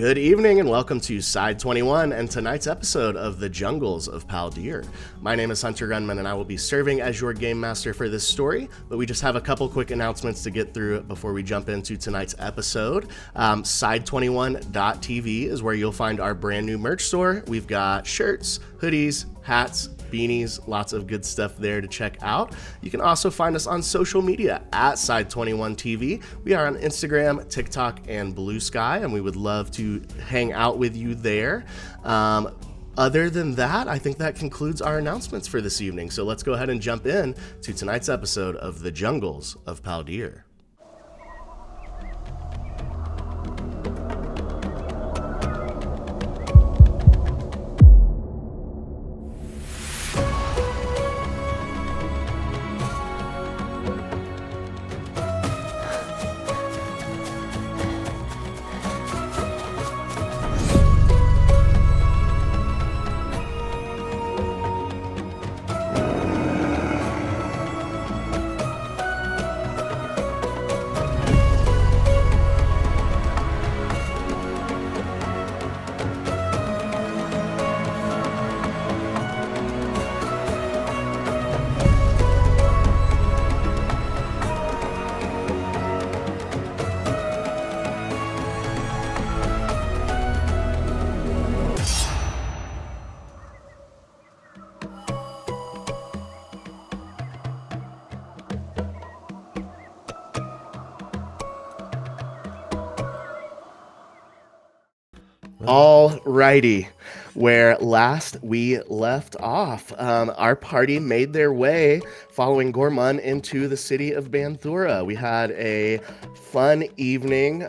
Good evening and welcome to Side 21 and tonight's episode of The Jungles of Paldir. My name is Hunter Gunman and I will be serving as your game master for this story, but we just have a couple quick announcements to get through before we jump into tonight's episode. Side21.tv is where you'll find our brand new merch store. We've got shirts, hoodies, hats, beanies, lots of good stuff there to check out. You can also find us on social media at Side21TV. We are on Instagram, TikTok, and Blue Sky, and we would love to hang out with you there. Other than that, I think that concludes our announcements for this evening. So let's go ahead and jump in to tonight's episode of The Jungles of Paldir. Alrighty, where last we left off, our party made their way following Gorman into the city of Banthura. We had a fun evening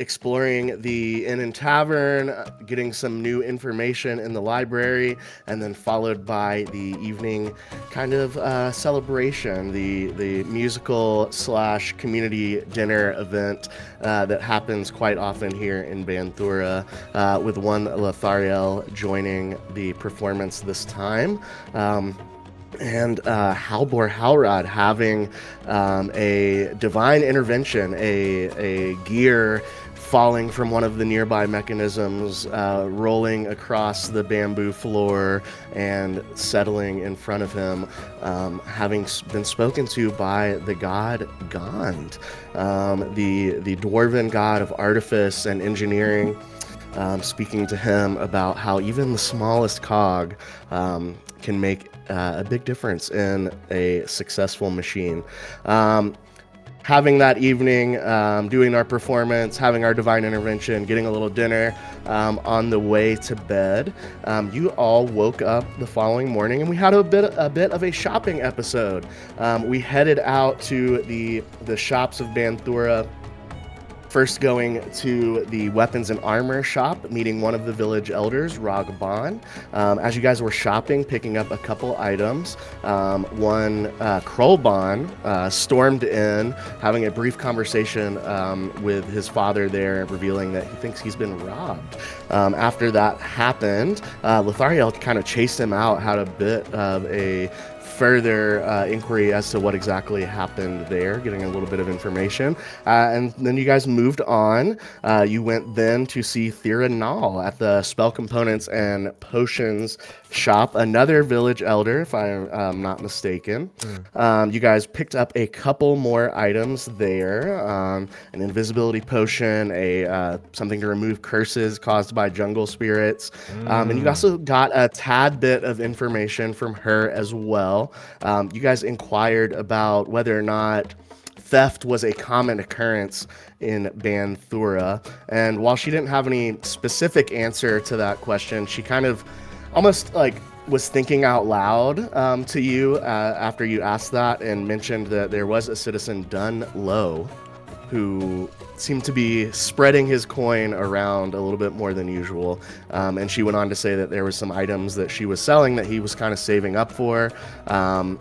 exploring the inn and tavern, getting some new information in the library, and then followed by the evening kind of celebration, the musical / community dinner event that happens quite often here in Banthura, with one Lothariel joining the performance this time. And Halbor Halrod having a divine intervention, a gear falling from one of the nearby mechanisms, rolling across the bamboo floor and settling in front of him, having been spoken to by the god Gond, the dwarven god of artifice and engineering, speaking to him about how even the smallest cog can make a big difference in a successful machine. Having that evening, doing our performance, having our divine intervention, getting a little dinner, on the way to bed, you all woke up the following morning and we had a bit of a shopping episode. We headed out to the shops of Banthura, first going to the weapons and armor shop, meeting one of the village elders, Ragban. As you guys were shopping, picking up a couple items, one Krolban stormed in, having a brief conversation with his father there, revealing that he thinks he's been robbed. After that happened, Lothariel kind of chased him out, had a bit of a further inquiry as to what exactly happened there, getting a little bit of information. And then you guys moved on. You went then to see Thera Nall at the spell components and potions shop, another village elder, if I'm not mistaken. You guys picked up a couple more items there, an invisibility potion, something to remove curses caused by jungle spirits, and you also got a tad bit of information from her as well. You guys inquired about whether or not theft was a common occurrence in Banthura, and while she didn't have any specific answer to that question, she kind of almost like was thinking out loud to you after you asked that, and mentioned that there was a citizen Dun Low who seemed to be spreading his coin around a little bit more than usual. And she went on to say that there were some items that she was selling that he was kind of saving up for. And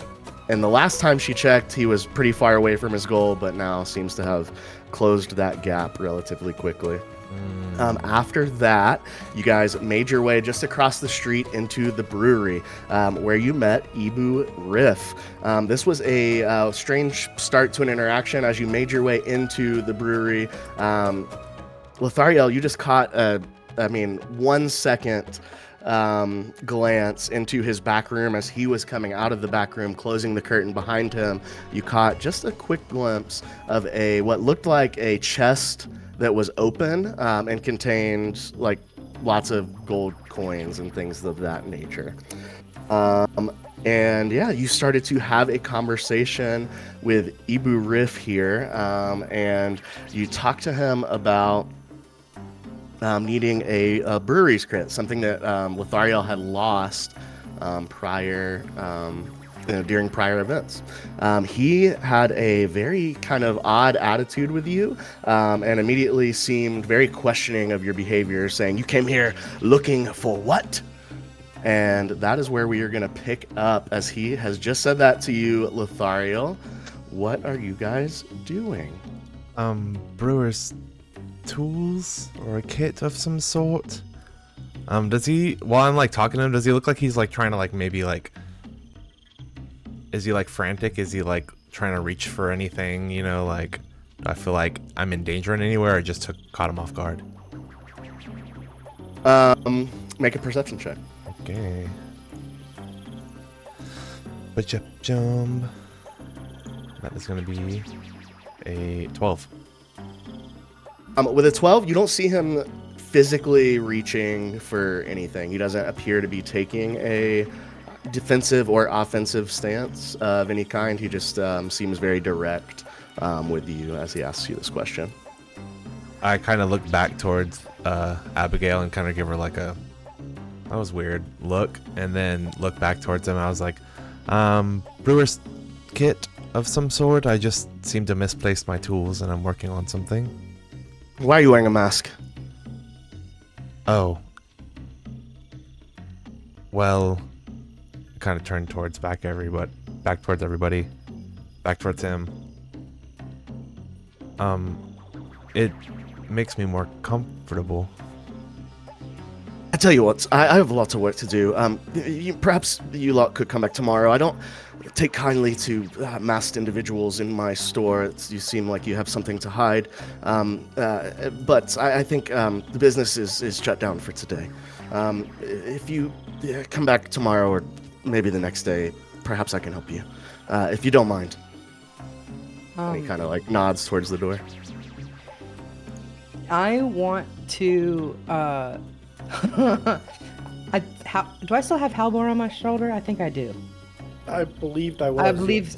the last time she checked, he was pretty far away from his goal, but now seems to have closed that gap relatively quickly. After that, you guys made your way just across the street into the brewery, where you met Ibu Riff. This was a strange start to an interaction. As you made your way into the brewery, Lothariel, you just caught 1 second glance into his back room as he was coming out of the back room, closing the curtain behind him. You caught just a quick glimpse of what looked like a chest that was open and contained like lots of gold coins and things of that nature. And yeah, you started to have a conversation with Ibu Riff here, and you talked to him about needing a brewery's crit, something that Lothariel had lost prior, during prior events. He had a very kind of odd attitude with you, and immediately seemed very questioning of your behavior, saying, "You came here looking for what?" And that is where we are going to pick up, as he has just said that to you, Lothariel. What are you guys doing? Brewer's tools or a kit of some sort. Does he, while I'm like talking to him, does he look like he's like trying to like maybe like, is he like frantic? Is he like trying to reach for anything? You know, like, do I feel like I'm in danger in anywhere? Or just caught him off guard? Make a perception check. Okay. Jump. That is going to be a 12. With a 12, you don't see him physically reaching for anything. He doesn't appear to be taking a defensive or offensive stance of any kind. He just seems very direct with you as he asks you this question. I kind of look back towards Abigail and kind of give her like a, that was weird, look, and then look back towards him. I was like, brewer's kit of some sort. I just seem to misplace my tools and I'm working on something. Why are you wearing a mask? Oh. Well, I kind of turned towards back towards everybody, back towards him. It makes me more comfortable. I tell you what, I have lots of work to do. Perhaps you lot could come back tomorrow. I don't take kindly to masked individuals in my store. You seem like you have something to hide. But I think the business is shut down for today. If you come back tomorrow or maybe the next day, perhaps I can help you. If you don't mind. And he kind of like nods towards the door. I want to... do I still have Halbor on my shoulder? I think I do. I believed I was.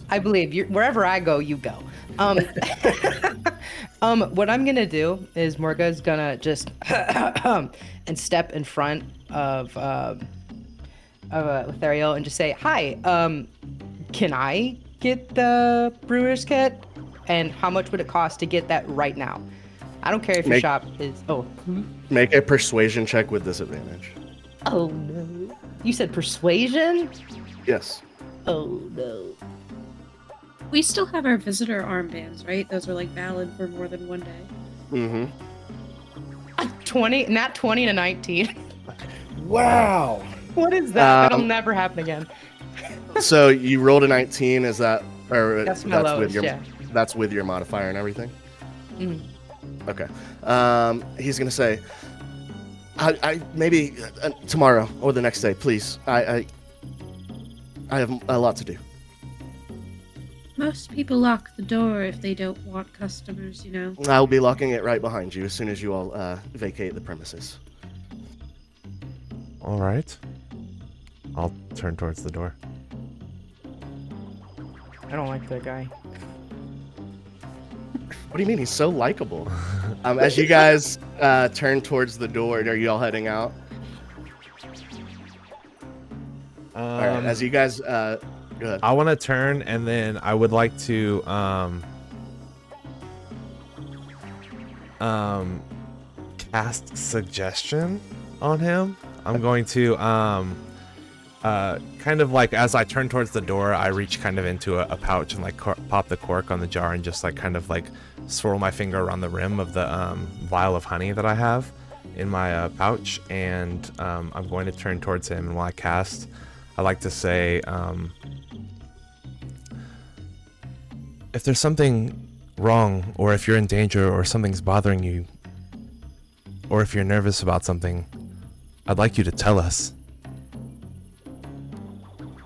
I believe you. Wherever I go, you go. What I'm gonna do is Morga's gonna just and step in front of Lothariel and just say, "Hi. Can I get the brewer's kit? And how much would it cost to get that right now? I don't care if your shop is. Oh. Make a persuasion check with disadvantage. Oh no. You said persuasion? Yes. Oh no. We still have our visitor armbands, right? Those are like valid for more than one day. Mm-hmm. 20, not 20 to 19. Wow. What is that? That'll never happen again. So you rolled a 19, is that, or that's my lowest, with your, yeah. That's with your modifier and everything? Mm. Okay. He's gonna say, I maybe tomorrow or the next day, please. I have a lot to do. Most people lock the door if they don't want customers, you know. I'll be locking it right behind you as soon as you all vacate the premises. All right. I'll turn towards the door. I don't like that guy. What do you mean? He's so likable. As you guys turn towards the door, are you all heading out? All right. As you guys, go ahead. I want to turn, and then I would like to cast suggestion on him. I'm going to kind of like, as I turn towards the door, I reach kind of into a pouch and like pop the cork on the jar and just like kind of like swirl my finger around the rim of the vial of honey that I have in my pouch, and I'm going to turn towards him, and while I cast, I like to say, if there's something wrong, or if you're in danger, or something's bothering you, or if you're nervous about something, I'd like you to tell us.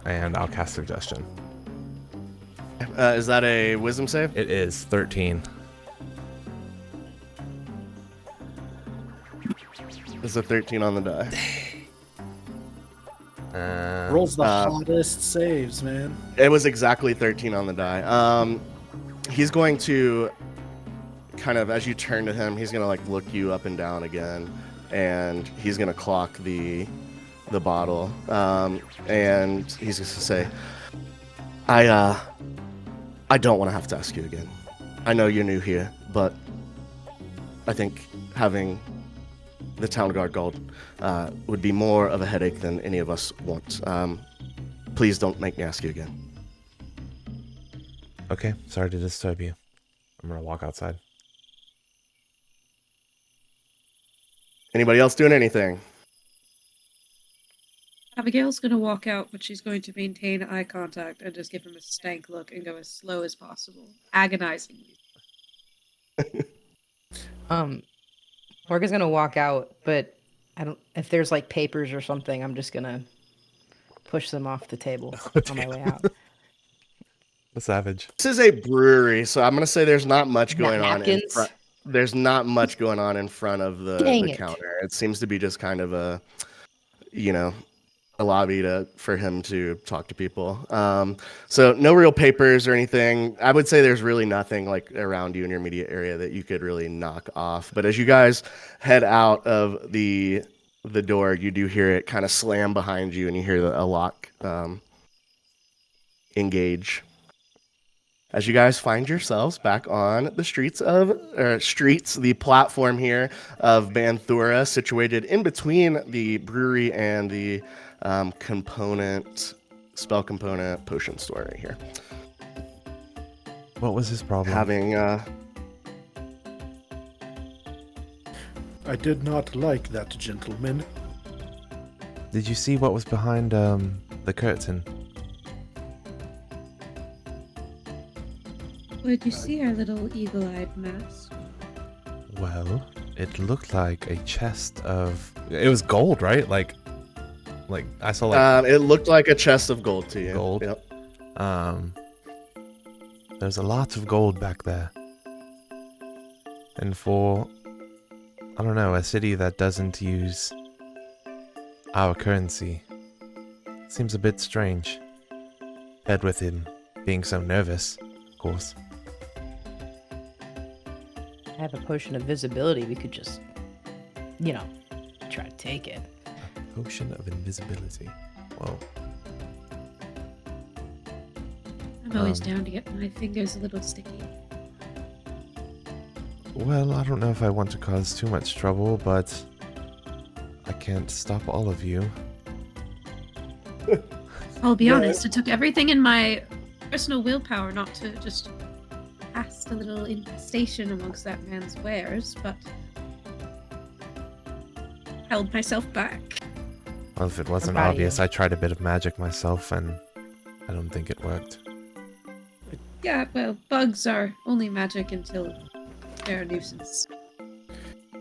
And I'll cast suggestion. Is that a wisdom save? It is 13. It's a 13 on the die. Rolls the hottest saves, man. It was exactly 13 on the die. He's going to kind of, as you turn to him, he's going to like look you up and down again, and he's going to clock the bottle. And he's just going to say, I don't want to have to ask you again. I know you're new here, but I think having the town guard called would be more of a headache than any of us want. Please don't make me ask you again. Okay, sorry to disturb you. I'm gonna walk outside. Anybody else doing anything? Abigail's gonna walk out, but she's going to maintain eye contact and just give him a stank look and go as slow as possible, agonizingly. Morgan's gonna walk out, but I don't. If there's like papers or something, I'm just gonna push them off the table on my way out. The savage. This is a brewery, so I'm gonna say there's not much going on in Napkins? front. There's not much going on in front of the Dang it. counter. It seems to be just kind of a, a lobby for him to talk to people. So no real papers or anything. I would say there's really nothing like around you in your immediate area that you could really knock off. But as you guys head out of the door, you do hear it kind of slam behind you, and you hear a lock engage. As you guys find yourselves back on the the platform here of Banthura, situated in between the brewery and the spell component potion store right here. What was his problem? Having I did not like that gentleman. Did you see what was behind the curtain? Did you see our little eagle-eyed mask? Well, it looked like a chest of... It was gold, right? Like I saw like... it looked like a chest of gold to you. Gold? Yep. There's a lot of gold back there. And for, I don't know, a city that doesn't use our currency, seems a bit strange. Paired with him being so nervous, of course. I have a potion of visibility. We could just, try to take it. A potion of invisibility. Whoa. I'm always down to get my fingers a little sticky. Well, I don't know if I want to cause too much trouble, but I can't stop all of you. I'll be honest, it took everything in my personal willpower not to just cast a little infestation amongst that man's wares, but held myself back. Well, if it wasn't About obvious, you. I tried a bit of magic myself, and I don't think it worked. Yeah, well, bugs are only magic until they're a nuisance.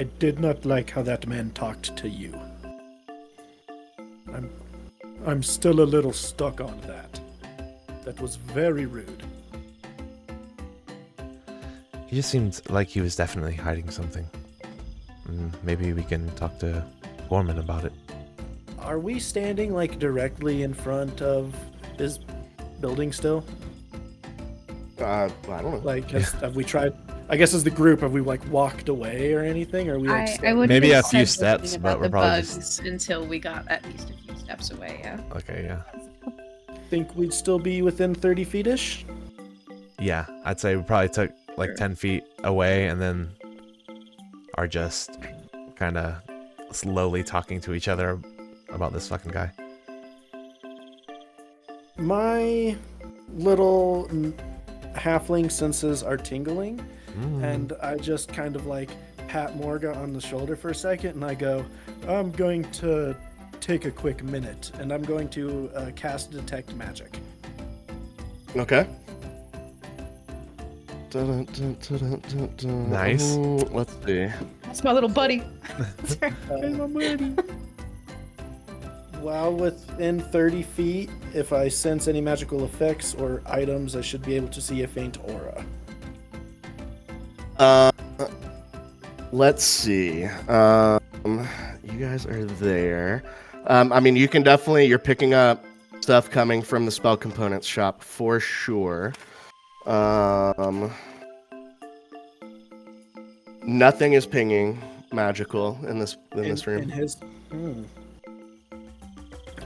I did not like how that man talked to you. I'm still a little stuck on that. That was very rude. He just seemed like he was definitely hiding something. Maybe we can talk to Gorman about it. Are we standing like directly in front of this building still? I don't know. Like, have we tried? I guess as the group, have we like walked away or anything? Or are we like I would Maybe a few steps, but we're probably bugs until we got at least a few steps away. Yeah. Okay, yeah. think we'd still be within 30 feet-ish? Yeah, I'd say we probably took like Sure. 10 feet away and then are just kind of slowly talking to each other about this fucking guy. My little halfling senses are tingling, and I just kind of like pat Morga on the shoulder for a second, and I go, I'm going to take a quick minute, and I'm going to cast Detect Magic. Okay. Nice. Let's see. It's my little buddy. While within 30 feet, if I sense any magical effects or items, I should be able to see a faint aura. Let's see. You guys are there. I mean, you can definitely, you're picking up stuff coming from the spell components shop for sure. Nothing is pinging magical in this room. In his,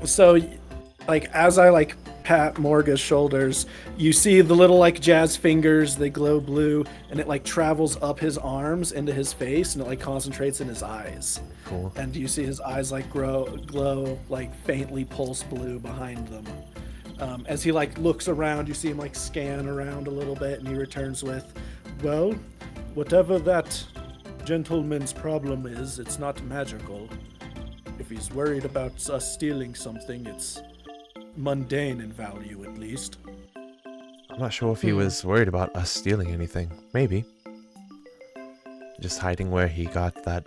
So, like, as I like pat Morga's shoulders, you see the little like jazz fingers. They glow blue, and it like travels up his arms into his face, and it like concentrates in his eyes. Cool. And you see his eyes like glow like faintly pulse blue behind them. As he like looks around, you see him like scan around a little bit, and he returns with, "Well, whatever that gentleman's problem is, it's not magical. If he's worried about us stealing something, it's mundane in value, at least." I'm not sure if he was worried about us stealing anything. Maybe. Just hiding where he got that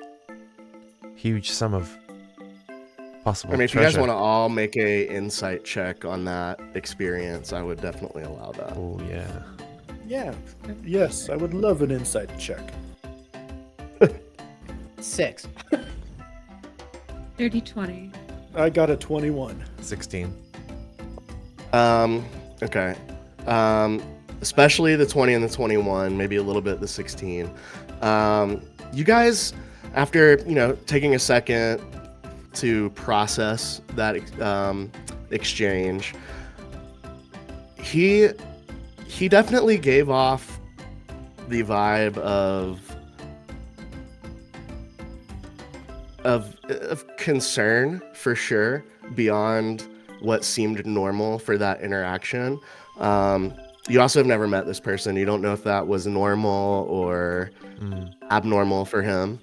huge sum of possible I mean, if treasure. you guys want to all make a insight check on that experience, I would definitely allow that. Oh, yeah. Yeah. Yes, I would love an insight check. 6. Dirty 20. I got a 21. 16. Okay. Especially the 20 and the 21, maybe a little bit the 16. You guys, after, taking a second to process that exchange, he definitely gave off the vibe of concern, for sure, beyond what seemed normal for that interaction. You also have never met this person. You don't know if that was normal or abnormal for him.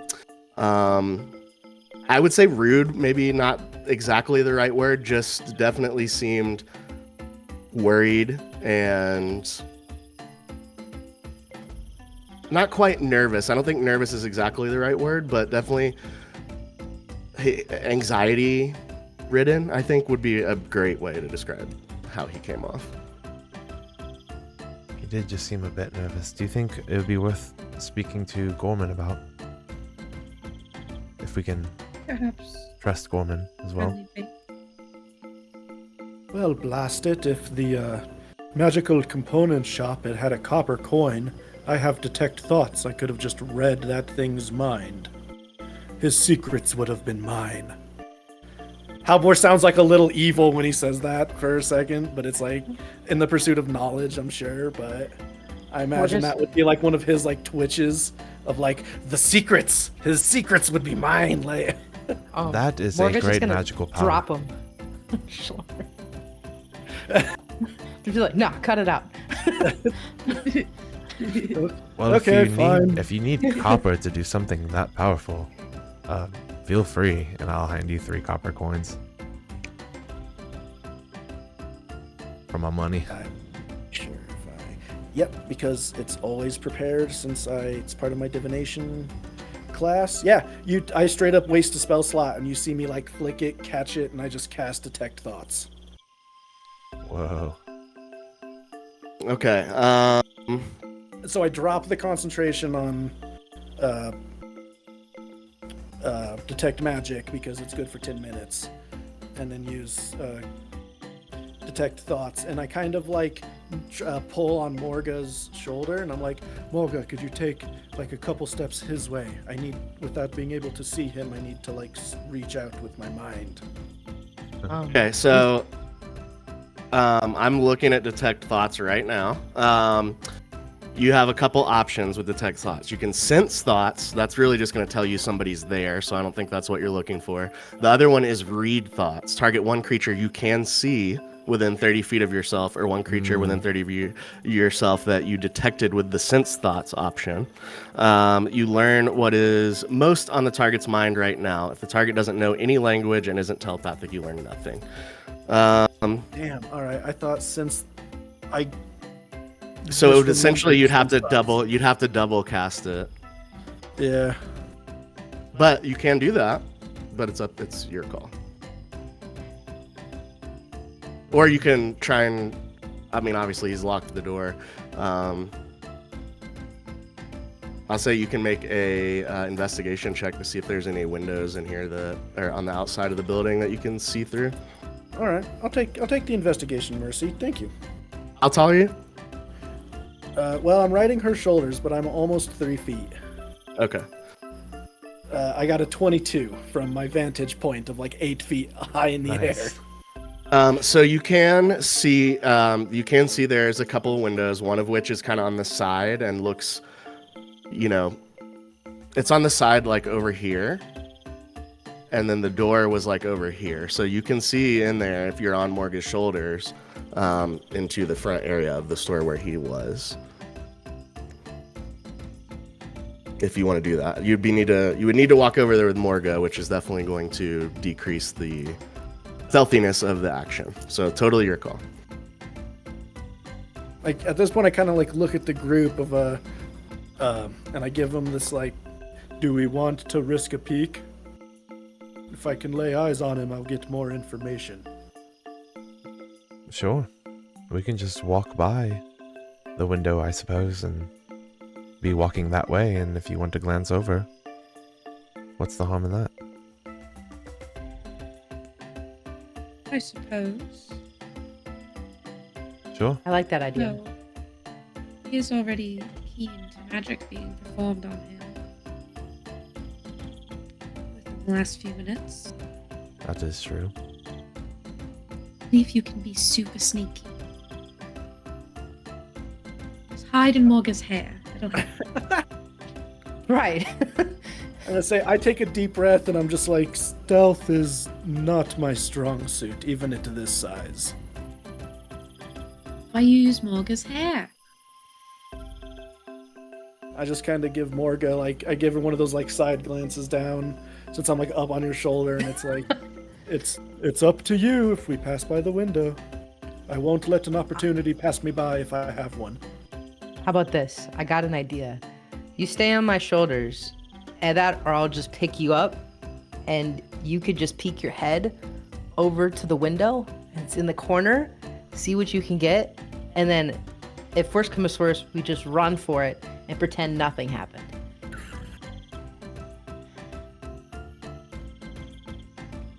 I would say rude, maybe not exactly the right word, just definitely seemed worried and not quite nervous. I don't think nervous is exactly the right word, but definitely anxiety ridden, I think, would be a great way to describe how he came off. He did just seem a bit nervous. Do you think it would be worth speaking to Gorman about? If we can Perhaps. trust Gorman as well. Friendly Well, blast it. If the magical component shop had a copper coin, I have detect thoughts. I could have just read that thing's mind. His secrets would have been mine. Halvor sounds like a little evil when he says that for a second, but it's like in the pursuit of knowledge, I'm sure. But I imagine that would be like one of his like twitches of like the secrets. His secrets would be mine. Like That is Morgan's a just great gonna magical power. Drop him. Sure. Just be like, nah, cut it out. Well, Okay, if you need copper to do something that powerful, feel free, and I'll hand you 3 copper coins for my money. Sure, Yep, because it's always prepared since it's part of my divination class. Yeah, I straight up waste a spell slot and you see me like flick it, catch it, and I just cast detect thoughts. Whoa. Okay. So I drop the concentration on detect magic because it's good for 10 minutes, and then use detect thoughts, and I kind of like pull on Morga's shoulder, and I'm like, Morga, could you take like a couple steps his way? Without being able to see him, I need to like reach out with my mind. Okay, so I'm looking at detect thoughts right now. You have a couple options with detect thoughts. You can sense thoughts. That's really just going to tell you somebody's there, so I don't think that's what you're looking for. The other one is read thoughts. Target one creature you can see within 30 feet of yourself, or one creature within 30 of yourself that you detected with the sense thoughts option. You learn what is most on the target's mind right now. If the target doesn't know any language and isn't telepathic, you learn nothing. Damn. All right. I thought since I. So Just essentially, remember you'd have to sense thoughts. double cast it. Yeah. But you can do that, but it's your call. Or you can try and, I mean, obviously he's locked the door. I'll say you can make a investigation check to see if there's any windows in here that are on the outside of the building that you can see through. All right, I'll take the investigation, Mercy. Thank you. I'll tell you. Well, I'm riding her shoulders, but I'm almost 3 feet. Okay. I got a 22 from my vantage point of like 8 feet high in the Nice. air. So you can see there's a couple of windows, one of which is kind of on the side and looks, it's on the side like over here. And then the door was like over here. So you can see in there, if you're on Morga's shoulders, into the front area of the store where he was. If you want to do that, you would need to walk over there with Morga, which is definitely going to decrease the stealthiness of the action. So totally your call. Like at this point, I kind of like look at the group of and I give them this like, do we want to risk a peek? If I can lay eyes on him, I'll get more information. Sure. We can just walk by the window, I suppose, and be walking that way, and if you want to glance over, what's the harm in that? I suppose. Sure. I like that idea. No. He is already keen to magic being performed on him. Within the last few minutes. That is true. See if you can be super sneaky. Just hide in Morga's hair. It'll help. Right. And I say, I take a deep breath and I'm just like, stealth is not my strong suit, even at this size. I use Morga's hair. I just kind of give Morga, like, I give her one of those like side glances down, since I'm like up on her shoulder, and it's like, it's up to you if we pass by the window. I won't let an opportunity pass me by if I have one. How about this? I got an idea. You stay on my shoulders, and or I'll just pick you up, and you could just peek your head over to the window. And it's in the corner. See what you can get, and then, if worst comes to worst, we just run for it and pretend nothing happened.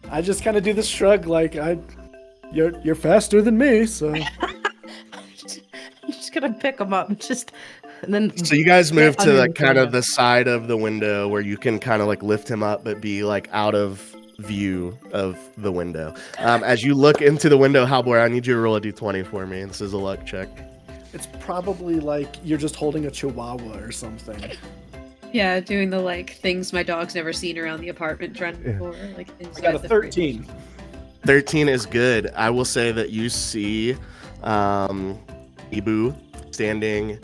I just kind of do this shrug, like you're faster than me, so. I'm just gonna pick him up, and then. So you guys move get to under the the kind of window. the side of the window where you can kind of like lift him up, but be like out of view of the window. As you look into the window, Halbor, I need you to roll a d20 for me. This is a luck check. It's probably like you're just holding a chihuahua or something. Yeah, doing the like things my dog's never seen around the apartment trend before. Like I got a 13. 13 is good. I will say that you see Ibu standing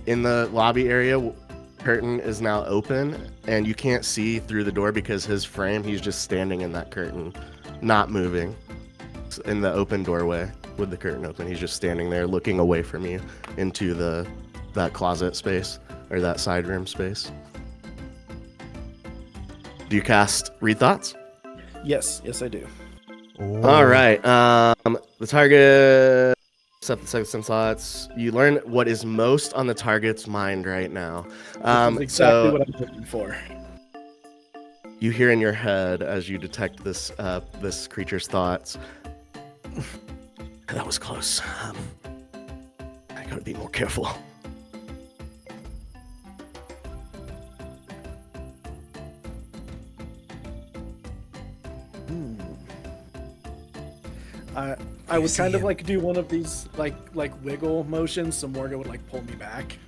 in the lobby area. Curtain is now open, and you can't see through the door because his frame, he's just standing in that curtain, not moving. In the open doorway with the curtain open. He's just standing there looking away from you into that closet space or that side room space. Do you cast Read Thoughts? Yes, I do. Ooh. All right. The target set the second thoughts. You learn what is most on the target's mind right now. This is exactly what I'm looking for. You hear in your head as you detect this creature's thoughts. That was close. I gotta be more careful. I would kind of like do one of these like wiggle motions, so Morgan would like pull me back.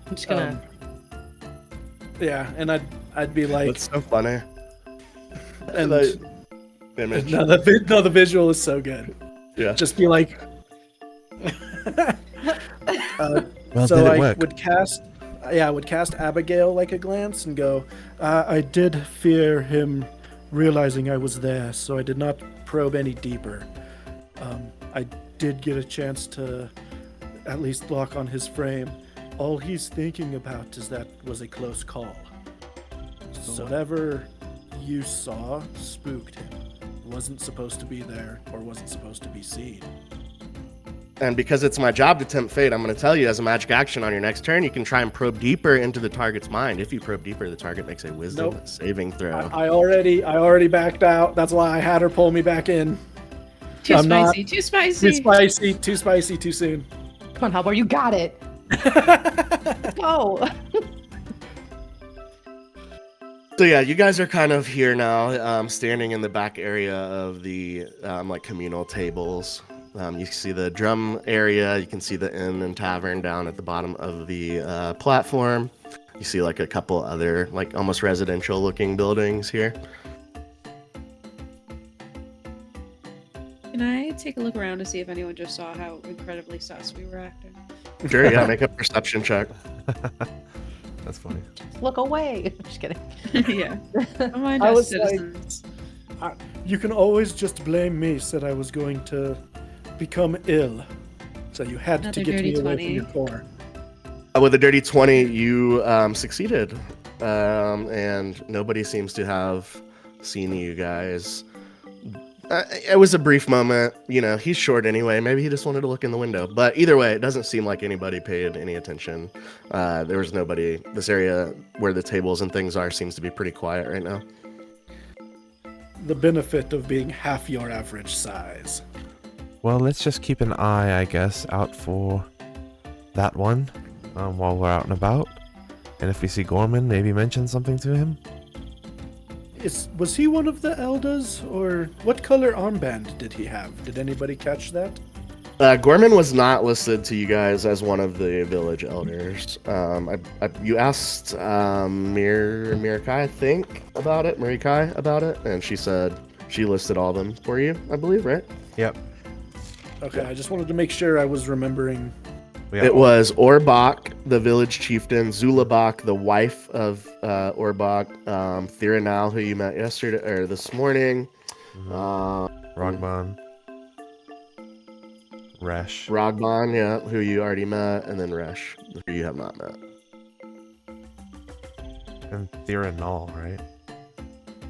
I'm just gonna. Yeah, and I'd be like, That's so funny. and Image. no, the visual is so good. Yeah. Just be like, Well, so did it I work? would cast Abigail like a glance and go, I did fear him realizing I was there, so I did not probe any deeper. I did get a chance to at least lock on his frame, All he's thinking about is that was a close call. So whatever you saw spooked him. Wasn't supposed to be there or wasn't supposed to be seen. And because it's my job to tempt fate, I'm going to tell you as a magic action on your next turn, you can try and probe deeper into the target's mind. If you probe deeper, the target makes a wisdom saving throw. I already backed out. That's why I had her pull me back in. Too I'm spicy. not- Too spicy. Too spicy, too soon. Come on, Halbar, you got it. Go. So yeah, you guys are kind of here now, standing in the back area of the like communal tables. You see the drum area. You can see the inn and tavern down at the bottom of the platform. You see like a couple other like almost residential looking buildings here. Can I take a look around to see if anyone just saw how incredibly sus we were acting? Sure, yeah, make a perception check. That's funny. Look away. Just kidding. Yeah. Don't mind I us was like- citizens. You can always just blame me, said I was going to become ill. So you had Another to get dirty me away 20. from your core. With a dirty 20, you succeeded. And nobody seems to have seen you guys. It was a brief moment. You know, he's short anyway. Maybe he just wanted to look in the window. But either way, it doesn't seem like anybody paid any attention. There was nobody. This area where the tables and things are seems to be pretty quiet right now. The benefit of being half your average size. Well, let's just keep an eye, I guess, out for that one while we're out and about. And if we see Gorman, maybe mention something to him. Was he one of the elders, or what color armband did he have? Did anybody catch that? Gorman was not listed to you guys as one of the village elders. You asked Mirikai, I think, about it, Mirikai about it, and she said she listed all of them for you, I believe, right? Yep. Okay, I just wanted to make sure I was remembering. It was Orbach, the village chieftain, Zulabach, the wife of Orbach, Thiranal, who you met yesterday or this morning, Rogban. Resh. Rogban, yeah, who you already met, and then Resh, who you have not met. And Thiranal, right?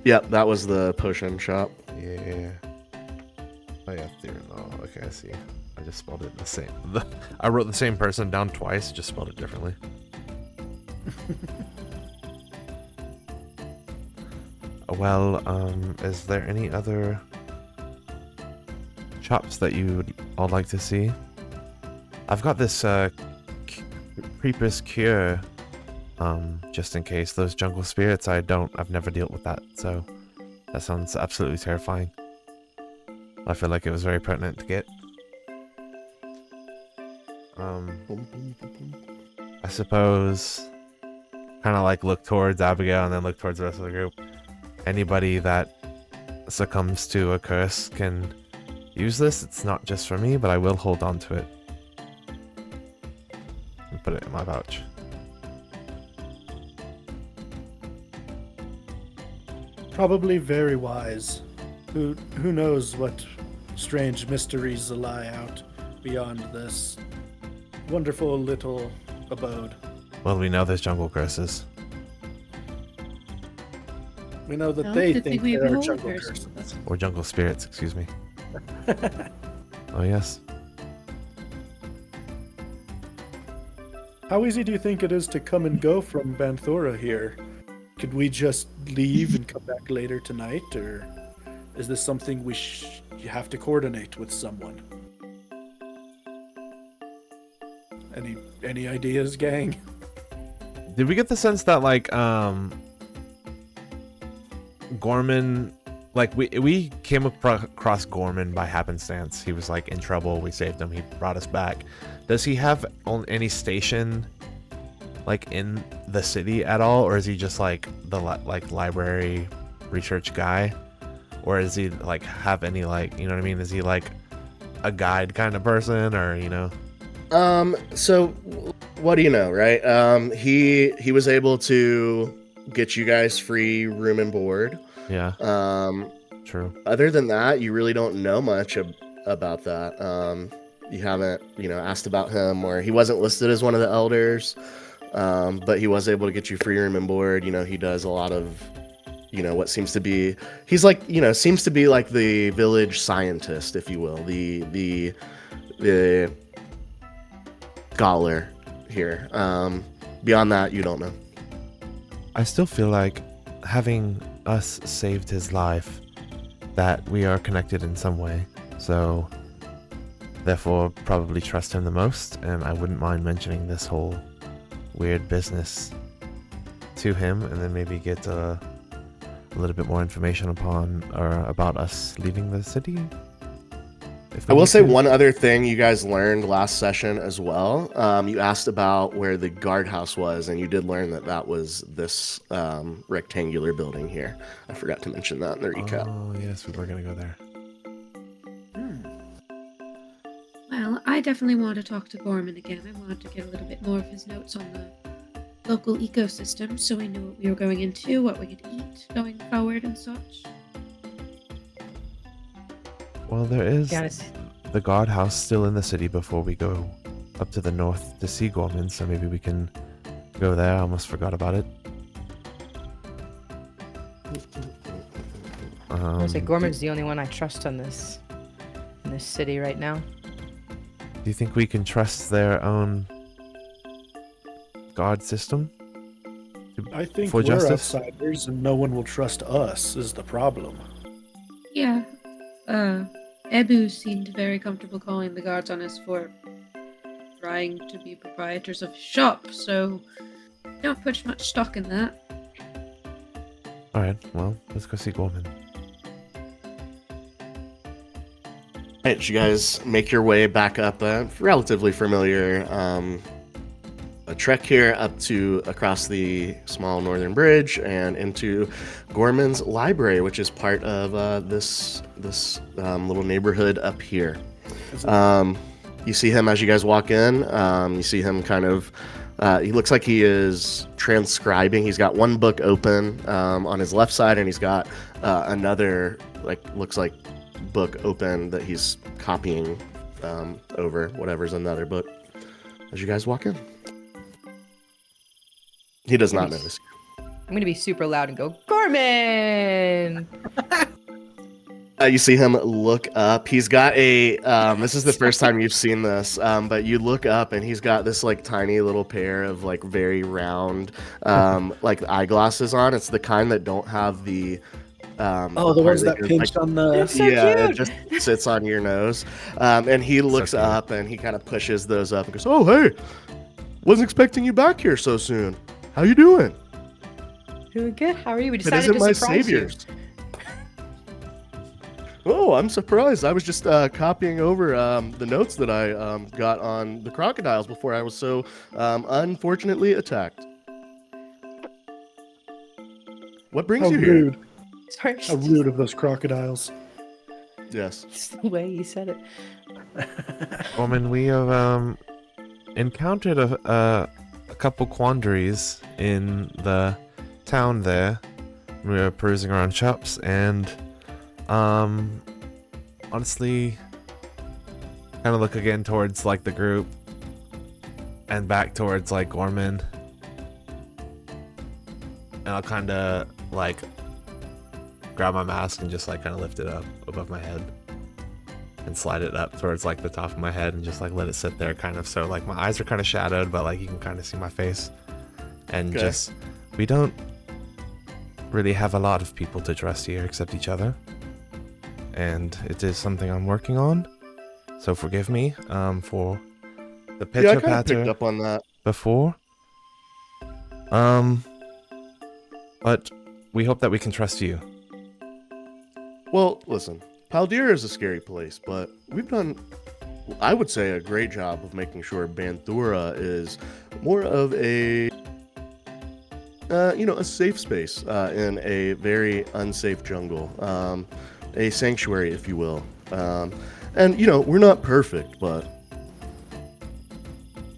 Yep, that was the potion shop. Yeah. Oh yeah, Thiranal. Okay, I see. I just spelled it the same. I wrote the same person down twice, just spelled it differently. Well, is there any other shops that you would all like to see? I've got this Creeper's Cure, just in case. Those jungle spirits, I've never dealt with that, so that sounds absolutely terrifying. I feel like it was very pertinent to get. I suppose kind of like look towards Abigail and then look towards the rest of the group. Anybody that succumbs to a curse can use this. It's not just for me, but I will hold on to it and put it in my pouch. Probably very wise. Who knows what strange mysteries lie out beyond this wonderful little abode. Well, we know there's jungle curses. We know that No, they good think thing we have there a are whole jungle person. curses. Or jungle spirits, excuse me. Oh, yes. How easy do you think it is to come and go from Banthora here? Could we just leave and come back later tonight, or is this something you have to coordinate with someone? Any ideas, gang? Did we get the sense that, like, Gorman, like, we came across Gorman by happenstance. He was, like, in trouble. We saved him. He brought us back. Does he have any station, like, in the city at all? Or is he just, like, the, like, library research guy? Or is he, like, have any, like, you know what I mean? Is he, like, a guide kind of person, or, you know? So what do you know, right? He was able to get you guys free room and board. Yeah. True. Other than that, you really don't know much about that. you haven't, asked about him, or he wasn't listed as one of the elders, but he was able to get you free room and board. He does a lot of, what seems to be, he's like, seems to be like the village scientist, if you will, the scholar here. Beyond that, you don't know. I still feel like having us saved his life, that we are connected in some way. So, therefore, probably trust him the most, and I wouldn't mind mentioning this whole weird business to him, and then maybe get a little bit more information about us leaving the city. I will say one other thing you guys learned last session as well. You asked about where the guardhouse was, and you did learn that was this rectangular building here. I forgot to mention that in the recap. Oh, yes, we were going to go there. Well, I definitely want to talk to Gorman again. I wanted to get a little bit more of his notes on the local ecosystem, so we knew what we were going into, what we could eat going forward and such. Well, there is Yes. the guardhouse still in the city before we go up to the north to see Gorman, so maybe we can go there. I almost forgot about it. I would say Gorman's the only one I trust in this city right now. Do you think we can trust their own guard system? I think For we're justice? outsiders and no one will trust us is the problem. Yeah. Ebu seemed very comfortable calling the guards on us for trying to be proprietors of a shop, so don't put much stock in that. Alright, well, let's go see Gorman. Alright, you guys make your way back up a relatively familiar a trek here up to across the small northern bridge and into Gorman's library, which is part of this little neighborhood up here. You see him as you guys walk in. You see him kind of. He looks like he is transcribing. He's got one book open on his left side, and he's got another looks like book open that he's copying over whatever's another book. As you guys walk in. He does not notice. I'm gonna be super loud and go, Gorman! You see him look up. He's got a. This is the first time you've seen this, but you look up and he's got this tiny little pair of very round eyeglasses on. It's the kind that don't have the. The ones that pinch on the. So yeah, cute. it just sits on your nose. And he looks cute. up and he kind of pushes those up and goes, "Oh hey, wasn't expecting you back here so soon. How you doing?" Doing good. How are you? We It decided isn't to my surprise saviors. Oh, I'm surprised. I was just copying over the notes that I got on the crocodiles before I was so unfortunately attacked. What brings How you here? rude. you. Sorry. How rude of those crocodiles. Yes. Just the way you said it. Gorman, we have encountered a couple quandaries in the town there. We were perusing around shops, and honestly, kind of look again towards the group and back towards Gorman, and I'll kind of grab my mask and just kind of lift it up above my head and slide it up towards the top of my head and just let it sit there, kind of, so my eyes are kind of shadowed, but you can kind of see my face. And Okay. just, we don't really have a lot of people to trust here except each other, and it is something I'm working on, so forgive me for the Yeah, I picture kind of picked patter up on that. before, but we hope that we can trust you. Well, listen, Paldir is a scary place, but we've done, I would say, a great job of making sure Banthura is more of a, a safe space in a very unsafe jungle, a sanctuary, if you will. And we're not perfect, but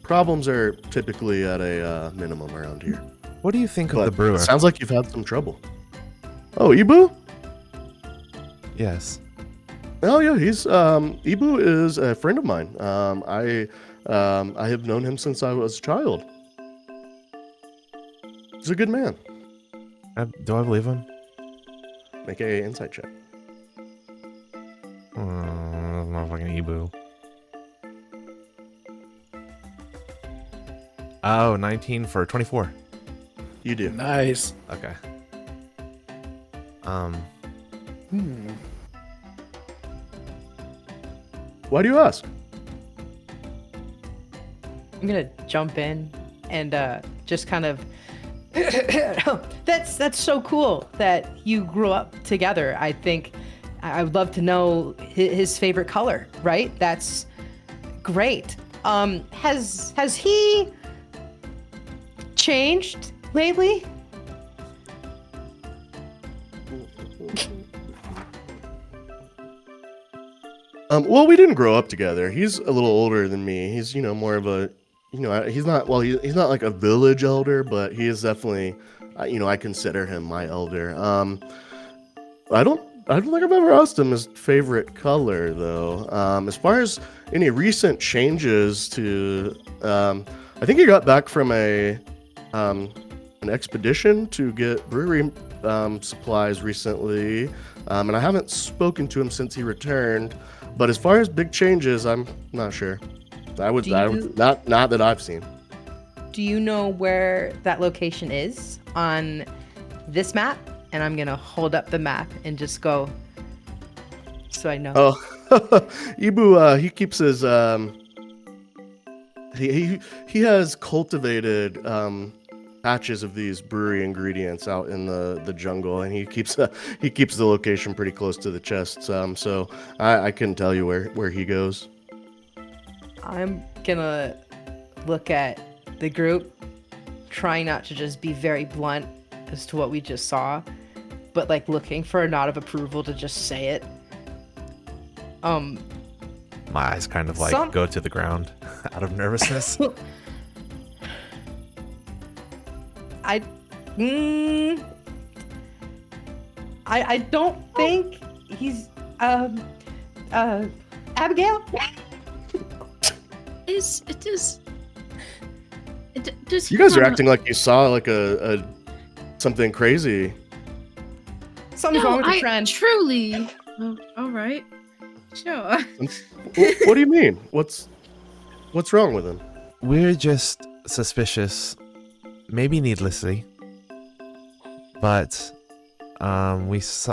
problems are typically at a minimum around here. What do you think of But the brewer? it sounds like you've had some trouble. Oh, Ibu? Yes. Oh yeah, he's Ibu is a friend of mine. I have known him since I was a child. He's a good man. Do I believe him? Make a insight check. Motherfucking Ebu. Oh, 19 for 24. You do. Nice. Okay. Why do you ask? I'm gonna jump in and just kind of. That's so cool that you grew up together. I think I would love to know his favorite color. Right? That's great. Has he changed lately? Well, we didn't grow up together. He's a little older than me. He's, more of a, he's not, well, he's not like a village elder, but he is definitely, I consider him my elder. I don't think I've ever asked him his favorite color though. As far as any recent changes to, I think he got back from an expedition to get brewery supplies recently, and I haven't spoken to him since he returned. But as far as big changes, I'm not sure. Not that I've seen. Do you know where that location is on this map? And I'm gonna hold up the map and just go, so I know. Oh, Ibu, he keeps his he has cultivated patches of these brewery ingredients out in the jungle, and he keeps the location pretty close to the chests. So I couldn't tell you where he goes. I'm gonna look at the group, trying not to just be very blunt as to what we just saw, but like looking for a nod of approval to just say it. My eyes kind of like go to the ground out of nervousness. I don't think he's Abigail. Does You guys are acting like you saw like a something crazy. Something's wrong with the trend. Truly. Oh, all right. Sure. What do you mean? What's wrong with him? We're just suspicious, maybe needlessly, but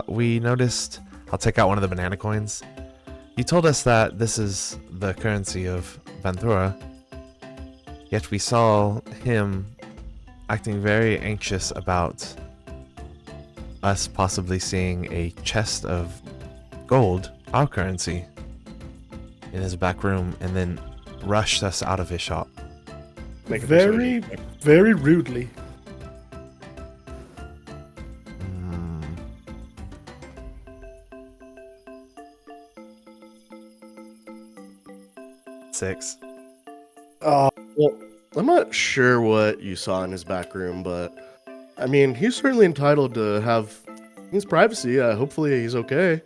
we noticed. I'll take out one of the banana coins. You told us that this is the currency of Ventura, yet we saw him acting very anxious about us possibly seeing a chest of gold, our currency, in his back room, and then rushed us out of his shop. Very, very rudely. Six. Well, I'm not sure what you saw in his back room, but I mean, he's certainly entitled to have his privacy. Hopefully, he's okay.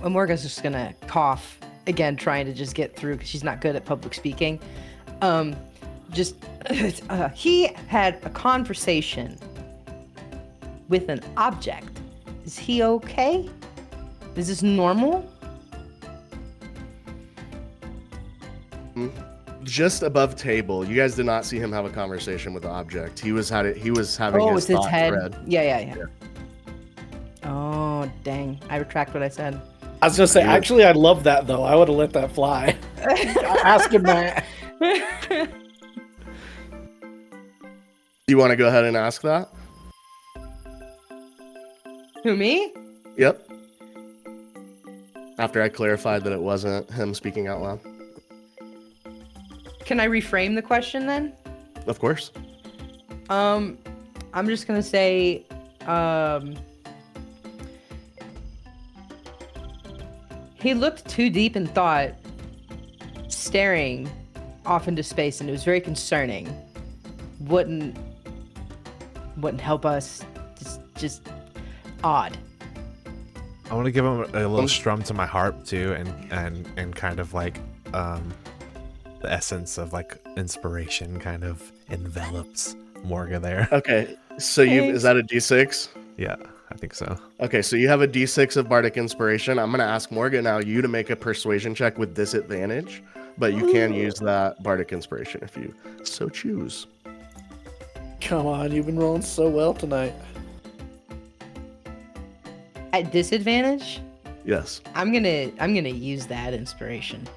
Morga's just gonna cough again, trying to just get through because she's not good at public speaking. He had a conversation with an object. Is he okay? Is this normal? Just above table, you guys did not see him have a conversation with the object. He was having his it's his thoughts head. read. Yeah. Oh dang! I retract what I said. I was gonna say, actually, I love that though. I would have let that fly. Ask him that. You want to go ahead and ask that? Who, me? Yep. After I clarified that it wasn't him speaking out loud. Can I reframe the question then? Of course. I'm just gonna say, he looked too deep in thought, staring off into space, and it was very concerning. wouldn't help us. Just odd. I want to give him a little strum to my harp too, and kind of like the essence of like inspiration kind of envelops Morga there. Okay, so is that a D6? Yeah, I think so. Okay, so you have a D6 of bardic inspiration. I'm gonna ask Morgan now you to make a persuasion check with disadvantage, but you can use that bardic inspiration if you so choose. Come on, you've been rolling so well tonight. At disadvantage, Yes. I'm gonna use that inspiration.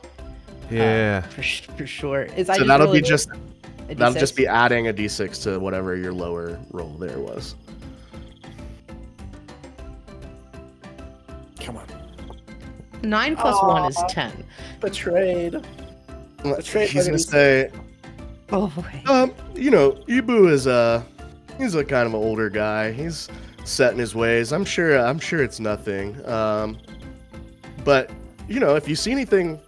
Yeah. For sure. So that'll just be adding a D6 to whatever your lower roll there was. Come on. 9 plus 1 is 10. Betrayed. He's gonna say, Oh boy. Ibu is he's a kind of an older guy. He's set in his ways. I'm sure it's nothing. But if you see anything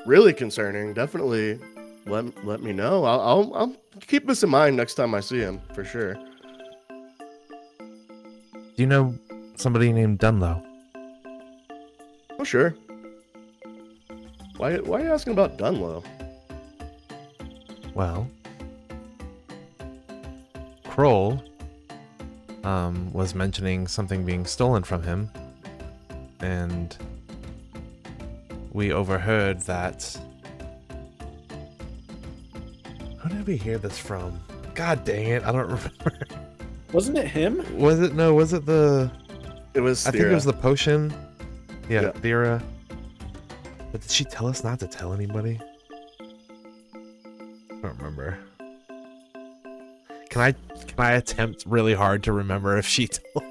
really concerning, definitely let me know. I'll keep this in mind next time I see him for sure. Do you know somebody named Dunlow? Oh sure. Why are you asking about Dunlow? Well, Kroll was mentioning something being stolen from him, and we overheard that. Who did we hear this from? God dang it, I don't remember. Wasn't it him? Was it? No, was it the... It was I think it was the potion. Yeah, Yeah. Thera. But did she tell us not to tell anybody? I don't remember. Can I attempt really hard to remember if she told?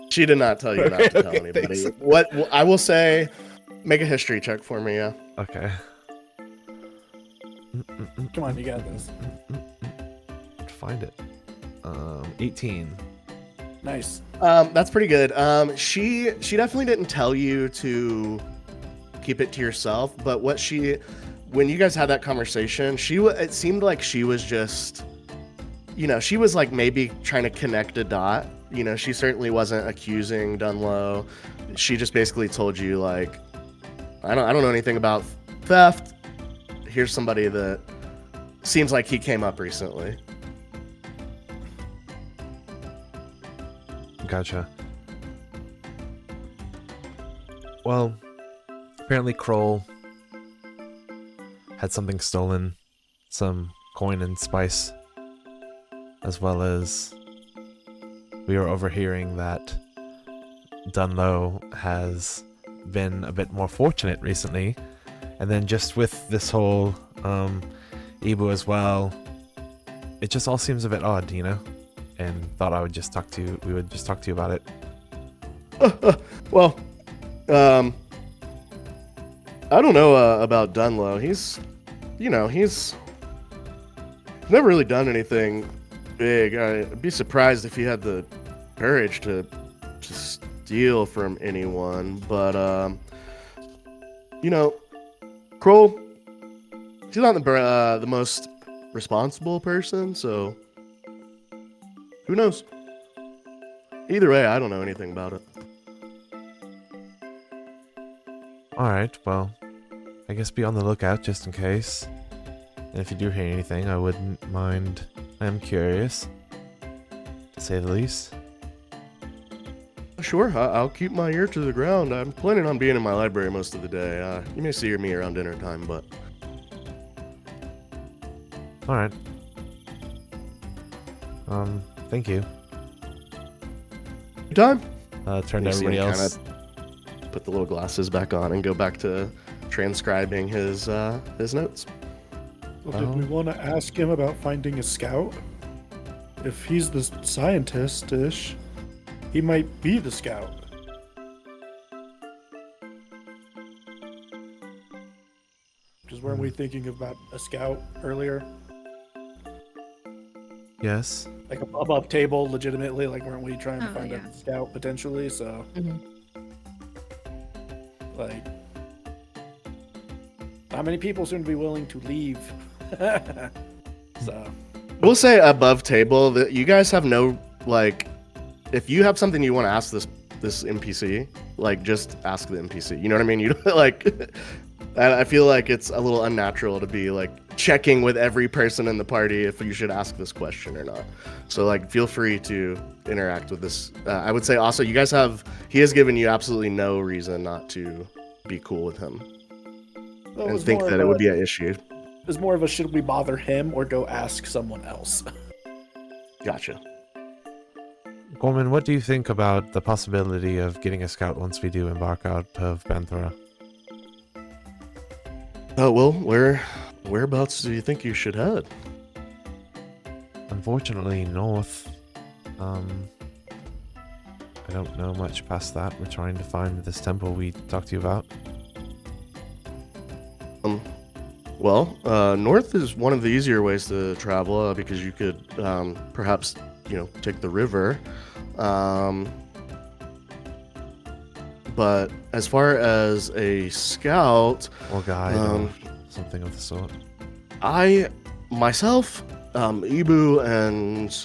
She did not tell you not to tell Okay, anybody. thanks. What I will say, make a history check for me, yeah. Okay. Come on, you got this. Find it. 18. Nice. That's pretty good. She definitely didn't tell you to keep it to yourself, but when you guys had that conversation, it seemed like she was just, she was like maybe trying to connect a dot. She certainly wasn't accusing Dunlow. She just basically told you like, I don't know anything about theft. Here's somebody that seems like he came up recently. Gotcha. Well, apparently Kroll had something stolen, some coin and spice, as well as we were overhearing that Dunlow has been a bit more fortunate recently, and then just with this whole Ibu as well, it just all seems a bit odd, and thought we would just talk to you about it. Well, I don't know about Dunlow. He's never really done anything big. I'd be surprised if he had the courage to steal from anyone. But Kroll, he's not the most responsible person, so who knows? Either way, I don't know anything about it. Alright, well, I guess be on the lookout just in case. And if you do hear anything, I wouldn't mind. I am curious, to say the least. Sure, I'll keep my ear to the ground. I'm planning on being in my library most of the day. You may see me around dinner time, but... Alright. Thank you. Good time? Turn to You see everybody him else. kinda put the little glasses back on and go back to transcribing his notes. Well, did we want to ask him about finding a scout? If he's the scientist-ish, he might be the scout. Because weren't we thinking about a scout earlier? Yes. Like above table, legitimately, like weren't we trying to find yeah. a scout potentially? So, like, not many people seem to be willing to leave. So, We'll say above table that you guys have no like. If you have something you want to ask this NPC, like just ask the NPC. You know what I mean? You don't like. I feel like it's a little unnatural to be like checking with every person in the party if you should ask this question or not. So like, feel free to interact with this. I would say also, you guys have. He has given you absolutely no reason not to be cool with him So and think that it would be an issue. It's more of a should we bother him or go ask someone else? Gotcha. Gorman, what do you think about the possibility of getting a scout once we do embark out of Banthora? Oh well, whereabouts do you think you should head? Unfortunately, north. I don't know much past that. We're trying to find this temple we talked to you about. Well, north is one of the easier ways to travel because you could perhaps, take the river. But as far as a scout, Or guide, or something of the sort. I myself, Ibu and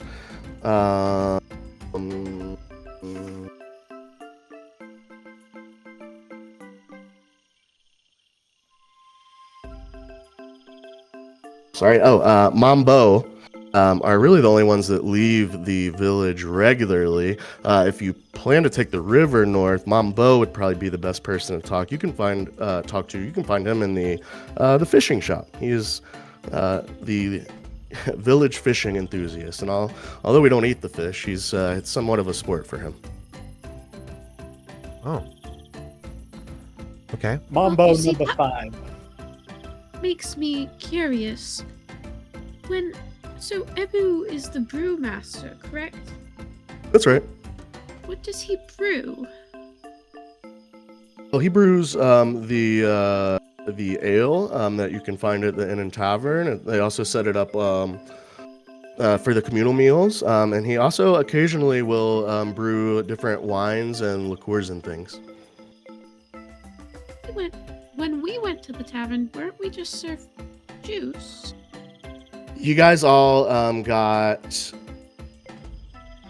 Mambo are really the only ones that leave the village regularly. If you plan to take the river north, Mambo would probably be the best person to talk. You can talk to. You can find him in the fishing shop. He is the village fishing enthusiast, and although we don't eat the fish, it's somewhat of a sport for him. Oh. Okay. Mambo you see, number 5. Makes me curious. So Ebu is the brewmaster, correct? That's right. What does he brew? Well, he brews the ale that you can find at the Inn and Tavern. And they also set it up for the communal meals. And he also occasionally will brew different wines and liqueurs and things. When we went to the tavern, weren't we just served juice? You guys all got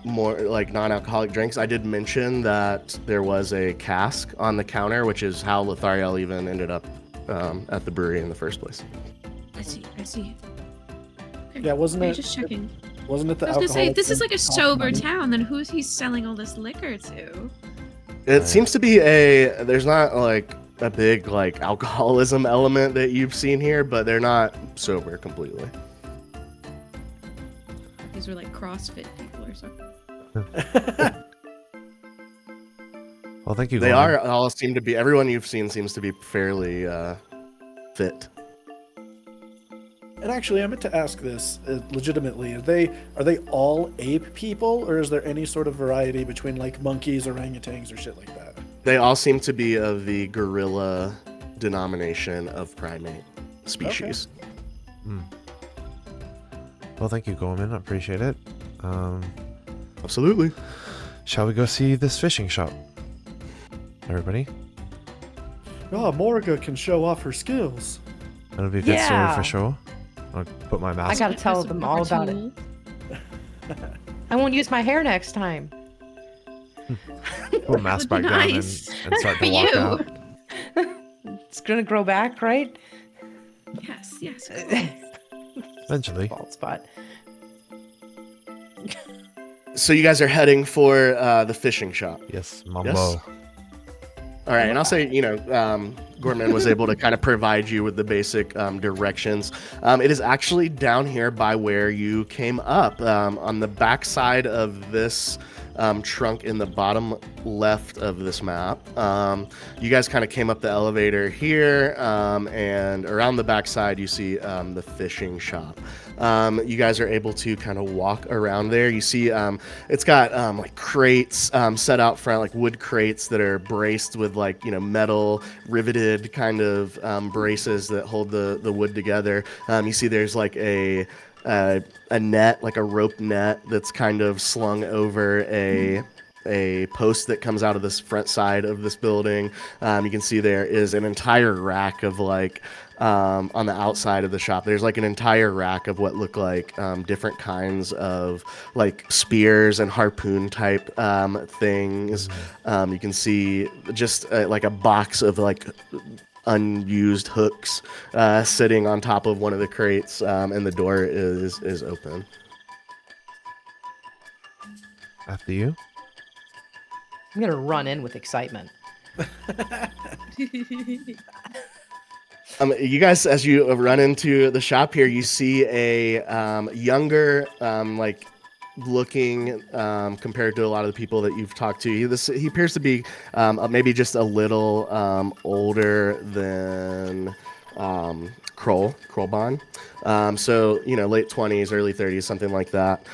more like non-alcoholic drinks. I did mention that there was a cask on the counter, which is how Lothariel even ended up at the brewery in the first place. I see. Okay. Yeah, wasn't Okay, it? just checking. Wasn't it the I was gonna say, alcoholic this is drink like a cost sober money? town, then who's he selling all this liquor to? It seems to be there's not like a big like alcoholism element that you've seen here, but they're not sober completely. These were like CrossFit people or something. Well, thank you. They Gorman. all seem to be, everyone you've seen seems to be fairly fit. And actually, I meant to ask this legitimately. Are they all ape people, or is there any sort of variety between like monkeys, orangutans, or shit like that? They all seem to be of the gorilla denomination of primate species. Well, thank you, Gorman. I appreciate it. Absolutely. Shall we go see this fishing shop? Everybody? Oh, Morga can show off her skills. That'll be a good story Yeah. for sure. I'll put my I mask gotta tell them all about it. I won't use my hair next time. Put my mask That back would be down nice. and start For to walk you. out. It's gonna grow back, right? Yes. Eventually. Bald spot. So you guys are heading for the fishing shop. Yes, Mambo. Yes. All right, and I'll say, Gorman was able to kind of provide you with the basic directions. It is actually down here by where you came up, on the back side of this trunk in the bottom left of this map. You guys kind of came up the elevator here, and around the back side you see the fishing shop. You guys are able to kind of walk around there. You see it's got like crates set out front, like wood crates that are braced with like, metal riveted kind of braces that hold the wood together. You see there's like a net, like a rope net that's kind of slung over a a post that comes out of this front side of this building. You can see there is an entire rack of like on the outside of the shop. There's like an entire rack of what look like different kinds of like spears and harpoon type things. You can see just like a box of like unused hooks sitting on top of one of the crates, and the door is open. After you. I'm gonna run in with excitement. You guys, as you run into the shop here, you see a younger, like looking compared to a lot of the people that you've talked to. He appears to be maybe just a little older than Krollbon. So late 20s, early 30s, something like that.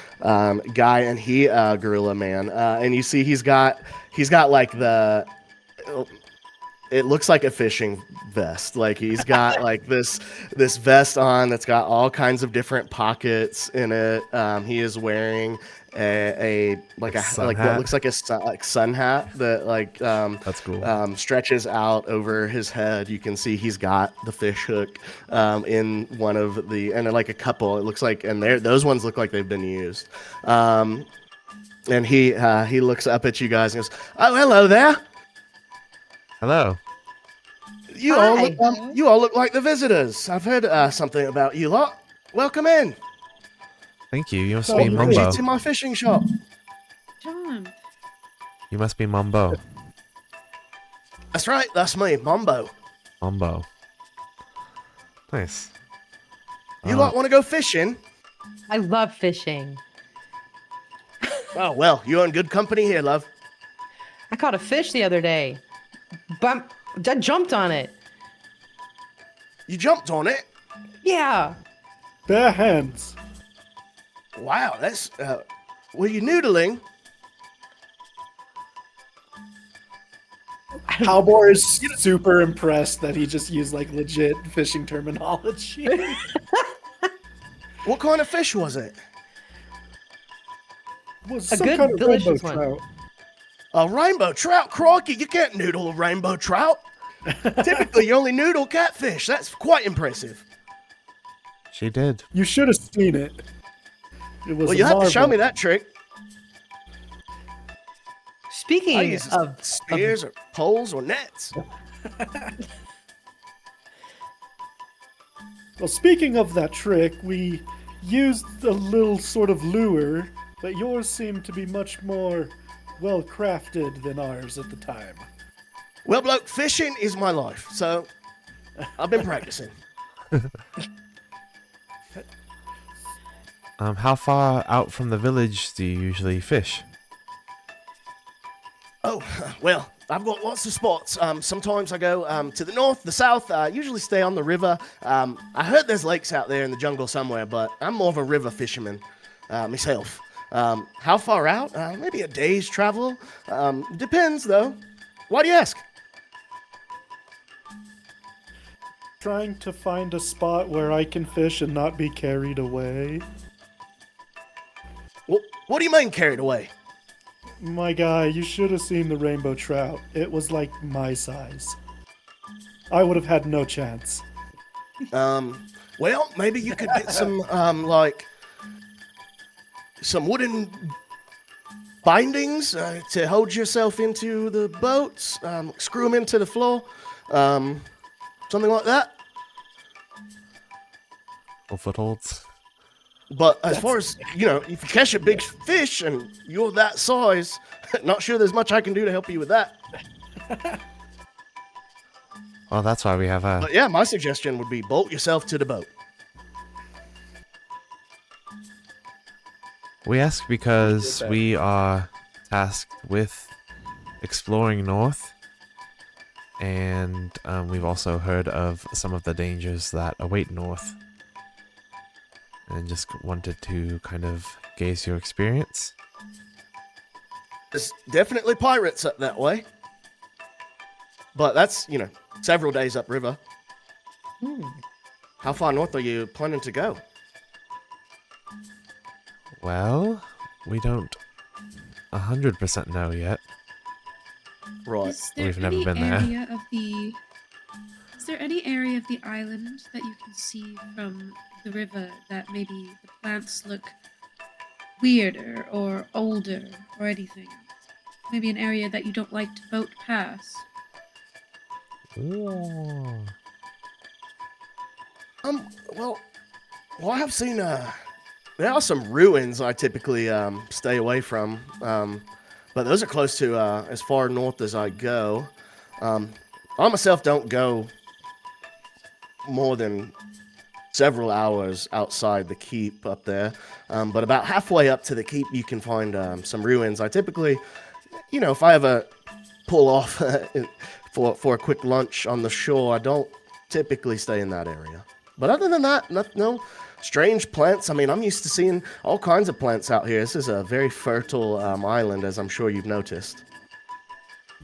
Guy, and he gorilla man, and you see he's got like it looks like a fishing vest. Like he's got like this vest on that's got all kinds of different pockets in it. He is wearing a what looks like a sun hat that like That's cool. stretches out over his head. You can see he's got the fish hook in one of the, and like a couple. It looks like, and those ones look like they've been used. And he looks up at you guys and goes, "Oh, hello there. Hello. You Hi. all look like the visitors. I've heard something about you lot. Welcome in. Thank you. You must Oh, be great. Mumbo. It's in my fishing shop." John. You must be Mumbo. That's right. That's me, Mombo. Mumbo. Nice. You lot want to go fishing? I love fishing. Oh, well, you're in good company here, love. I caught a fish the other day, but I jumped on it. You jumped on it? Yeah. Bare hands. Wow, that's... were you noodling? Halbor is super impressed that he just used like legit fishing terminology. What kind of fish was it? Was A some good, kind of delicious rainbow one. trout. A rainbow trout? Crikey, you can't noodle a rainbow trout. Typically, you only noodle catfish. That's quite impressive. She did. You should have seen it. It was Well, you a have to show marvel. me that trick. I Speaking use of spears or poles or nets. Well, speaking of that trick, we used a little sort of lure, but yours seemed to be much more well crafted than ours at the time. Well, bloke, fishing is my life, so I've been practicing. How far out from the village do you usually fish? Oh, well, I've got lots of spots. Sometimes I go to the north, the south. I usually stay on the river. I heard there's lakes out there in the jungle somewhere, but I'm more of a river fisherman myself. How far out? Maybe a day's travel. Depends, though. Why do you ask? Trying to find a spot where I can fish and not be carried away. What do you mean carried away? My guy, you should have seen the rainbow trout. It was like my size. I would have had no chance. Well, maybe you could get some, like, some wooden bindings to hold yourself into the boats, screw them into the floor, something like that. Or footholds? But as far as, if you catch a big fish and you're that size, not sure there's much I can do to help you with that. Well, that's why we have a... But yeah, my suggestion would be bolt yourself to the boat. We ask because we are tasked with exploring north, and we've also heard of some of the dangers that await north, and just wanted to kind of gauge your experience. There's definitely pirates up that way. But that's, several days upriver. How far north are you planning to go? Well, we don't 100% know yet. Right. Is there We've never any been there. area of the Is there any area of the island that you can see from the river that maybe the plants look weirder or older or anything? Maybe an area that you don't like to boat past? Ooh. Well, I have seen there are some ruins I typically stay away from, but those are close to as far north as I go. I myself don't go more than several hours outside the keep up there, but about halfway up to the keep, you can find some ruins. I typically, if I ever pull off for a quick lunch on the shore, I don't typically stay in that area. But other than that, no strange plants. I mean, I'm used to seeing all kinds of plants out here. This is a very fertile island, as I'm sure you've noticed.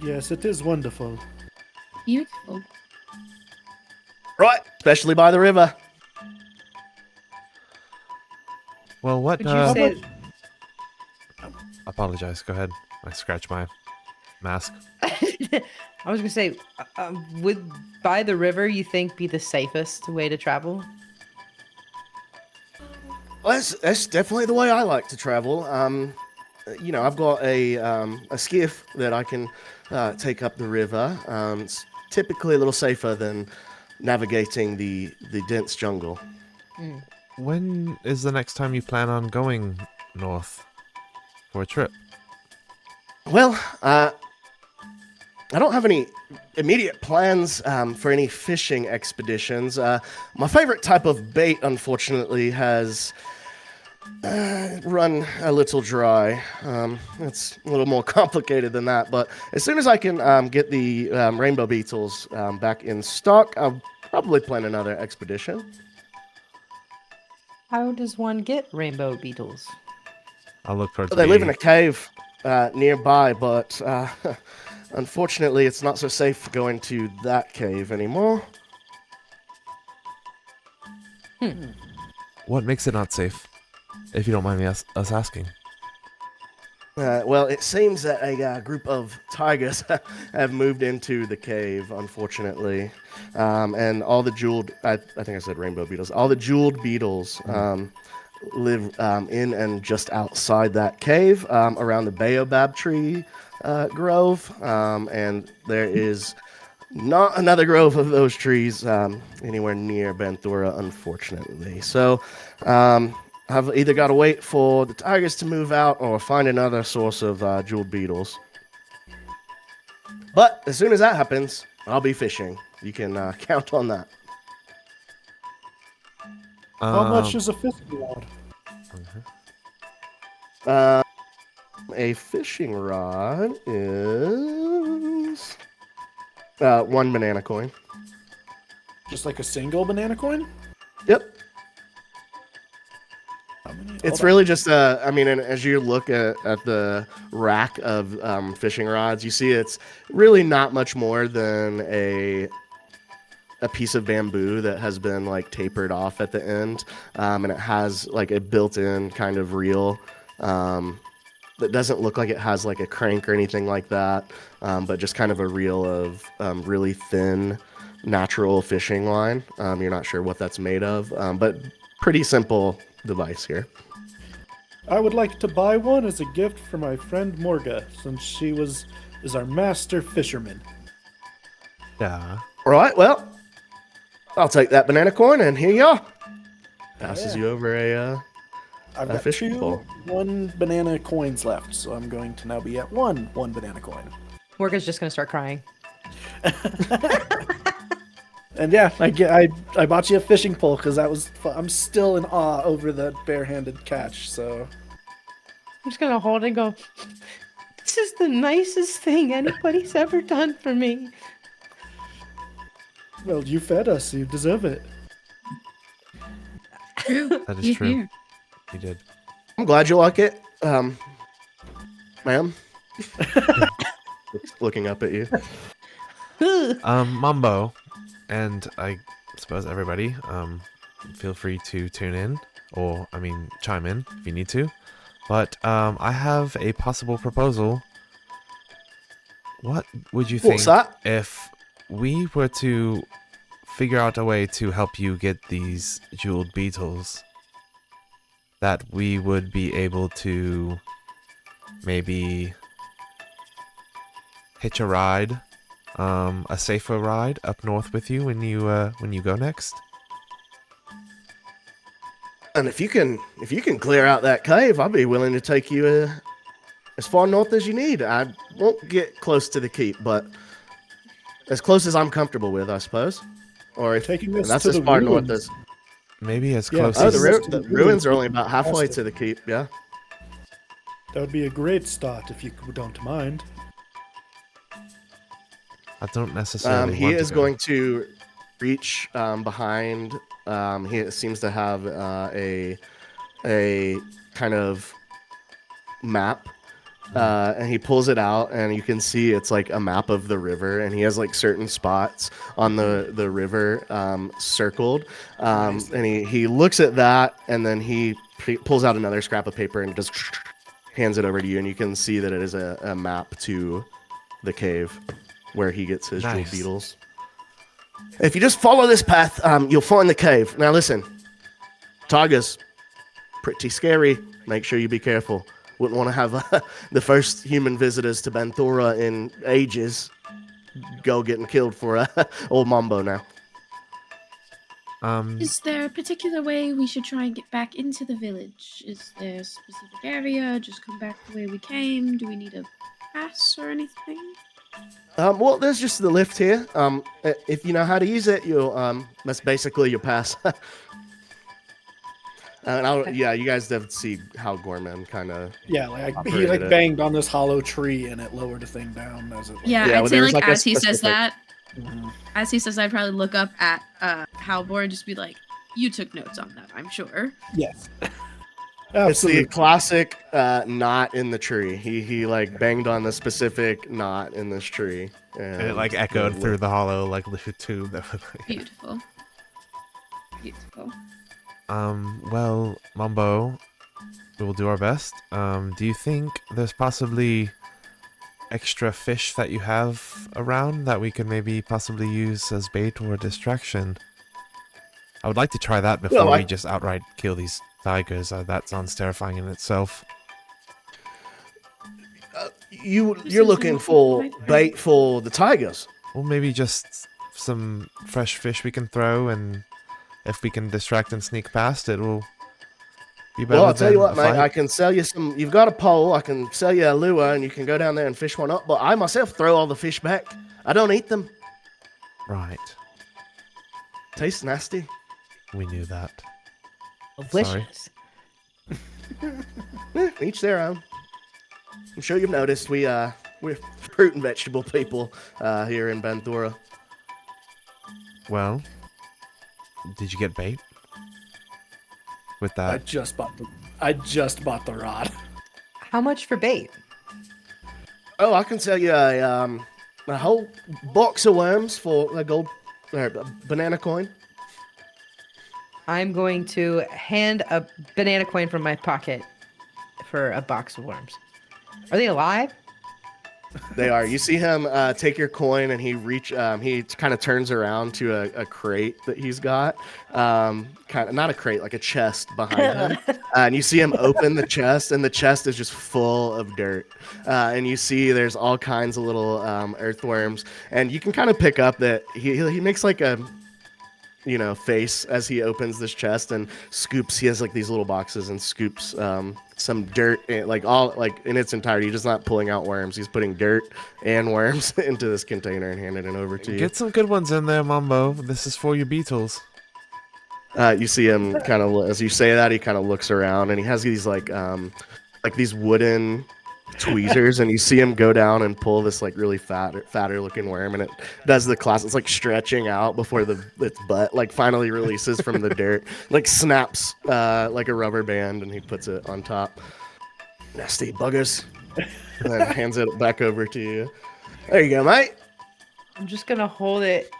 Yes, it is wonderful. Beautiful. Right, especially by the river. Well, what? Would you say? Apologize. Go ahead. I scratch my mask. I was gonna say, would by the river you think be the safest way to travel? Well, that's definitely the way I like to travel. I've got a skiff that I can take up the river. It's typically a little safer than navigating the dense jungle. When is the next time you plan on going north for a trip? Well, I don't have any immediate plans for any fishing expeditions. My favorite type of bait, unfortunately, has run a little dry. It's a little more complicated than that, but as soon as I can get the rainbow beetles back in stock, I'll probably plan another expedition. How does one get rainbow beetles? I'll look towards They live in the- a cave nearby, but unfortunately, it's not so safe going to that cave anymore. What makes it not safe? If you don't mind me us asking. Well, it seems that a group of tigers have moved into the cave, unfortunately. And all the I think I said rainbow beetles, all the jeweled beetles live in and just outside that cave, around the baobab tree grove. And there is not another grove of those trees anywhere near Banthura, unfortunately. So, I've either got to wait for the tigers to move out or find another source of jeweled beetles. But as soon as that happens, I'll be fishing. You can count on that. How much is a fishing rod? A fishing rod is 1 banana coin. Just like a single banana coin? Yep. Hold It's on. really just and as you look at the rack of fishing rods, you see it's really not much more than a piece of bamboo that has been like tapered off at the end, and it has like a built-in kind of reel that doesn't look like it has like a crank or anything like that, but just kind of a reel of really thin natural fishing line. You're not sure what that's made of, but pretty simple device here. I would like to buy one as a gift for my friend Morga, since she is our master fisherman. Yeah. All right, well, I'll take that banana coin, and here you are. Passes Yeah. you over I've a got fishing two pole. 1 banana coins left, so I'm going to now be at one banana coin. Morgan's just gonna start crying. And yeah, I bought you a fishing pole because I'm still in awe over that barehanded catch. So I'm just gonna hold it and go, this is the nicest thing anybody's ever done for me. well, you fed us, you deserve it. True. That is Hear, true. hear. You did. I'm glad you like it, ma'am. Looking up at you. Mambo, and I suppose everybody, feel free to tune in, or chime in if you need to. But I have a possible proposal. What would you What's think that? if we were to figure out a way to help you get these jeweled beetles? That we would be able to maybe hitch a ride, a safer ride up north with you when you go next. And if you can clear out that cave, I'll be willing to take you as far north as you need. I won't get close to the keep, but as close as I'm comfortable with, I suppose. Or if Taking and us that's to as the far north ruins. as. Maybe as Yeah, close Oh, as the ruins are only about halfway to the keep. Yeah. That would be a great start if you don't mind. I don't necessarily He want is to go. going to reach behind. He seems to have a kind of map, and he pulls it out, and you can see it's like a map of the river, and he has like certain spots on the river circled, Nice. and he looks at that, and then he pulls out another scrap of paper and just hands it over to you, and you can see that it is a map to the cave where he gets his jeweled Nice. beetles. If you just follow this path, you'll find the cave. Now listen, tigers, pretty scary. Make sure you be careful. Wouldn't want to have the first human visitors to Banthora in ages go getting killed for old Mambo now. Is there a particular way we should try and get back into the village? Is there a specific area? Just come back the way we came? Do we need a pass or anything? Well, there's just the lift here. If you know how to use it, you'll that's basically your pass. Yeah, you guys have to see how Gorman kind of. Yeah, like he Operated like it. banged on this hollow tree and it lowered the thing down as it. Yeah, Yeah, I'd well, say there's like like a as he says specific- that, Mhm. as he says, I'd probably look up at Halvor and just be like, "You took notes on that, I'm sure." Yes. It's the Absolutely. classic knot in the tree. He like banged on the specific knot in this tree, And it like echoed through the hollow like little tube that was like. Beautiful. Beautiful. Well, Mambo, we will do our best. Do you think there's possibly extra fish that you have around that we could maybe possibly use as bait or distraction? I would like to try that before Well, we just outright kill these tigers. That sounds terrifying in itself. You're looking for bait for the tigers. Or maybe just some fresh fish we can throw, and if we can distract and sneak past, it will be better. Well, I'll tell you than what, a mate. fight. I can sell you some. You've got a pole. I can sell you a lure, and you can go down there and fish one up. But I myself throw all the fish back. I don't eat them. Right, Tastes nasty. we knew that. Delicious. Each their own. I'm sure you've noticed we're fruit and vegetable people here in Banthora. Well, did you get bait with I that? just bought the rod. How much for bait? Oh, I can sell you a whole box of worms for a gold banana coin. I'm going to hand a banana coin from my pocket for a box of worms. Are they alive? They are. You see him take your coin, and he kind of turns around to a crate that he's got. Kind of not a crate, like a chest behind him. And you see him open the chest, and the chest is just full of dirt. And you see there's all kinds of little earthworms, and you can kind of pick up that he makes like a face as he opens this chest and scoops. He has like these little boxes and scoops some dirt, like in its entirety. He's just not pulling out worms. He's putting dirt and worms into this container and handing it over to you. Get some good ones in there, Mambo. This is for your beetles. You see him kind of, as you say that, he kind of looks around, and he has these like these wooden tweezers, and you see him go down and pull this like really fatter looking worm, and it does the class. It's like stretching out before its butt like finally releases from the dirt, like snaps like a rubber band, and he puts it on top. Nasty buggers. And then hands it back over to you. There you go, mate. I'm just gonna hold it.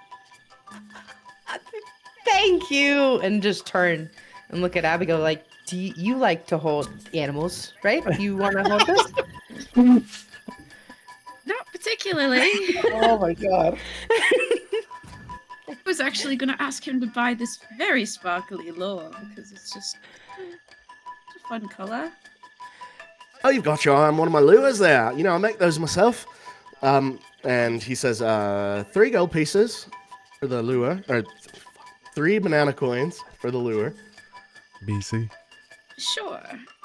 Thank you, and just turn and look at Abigail like, do you like to hold animals, right? You want to hold this? Not particularly. Oh my god. I was actually going to ask him to buy this very sparkly lure because it's just it's a fun color. Oh, you've got your eye on one of my lures there. You know, I make those myself. And he says, 3 gold pieces for the lure, or 3 banana coins for the lure. BC. Sure.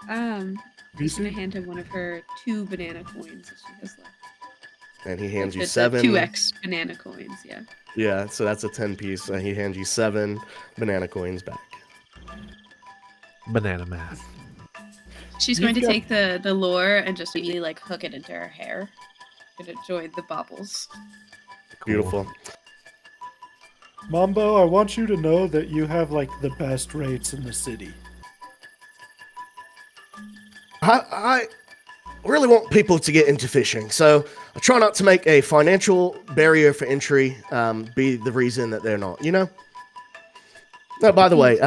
I'm just going to hand him one of her 2 banana coins that she has left. And he hands you The 7. 2x banana coins, yeah. Yeah, so that's a 10 piece. And he hands you 7 banana coins back. Banana math. She's going to take the lure and just really like hook it into her hair and enjoy the bobbles. Beautiful. Mambo, I want you to know that you have like the best rates in the city. I really want people to get into fishing, so I try not to make a financial barrier for entry be the reason that they're not, you know? No, by the way,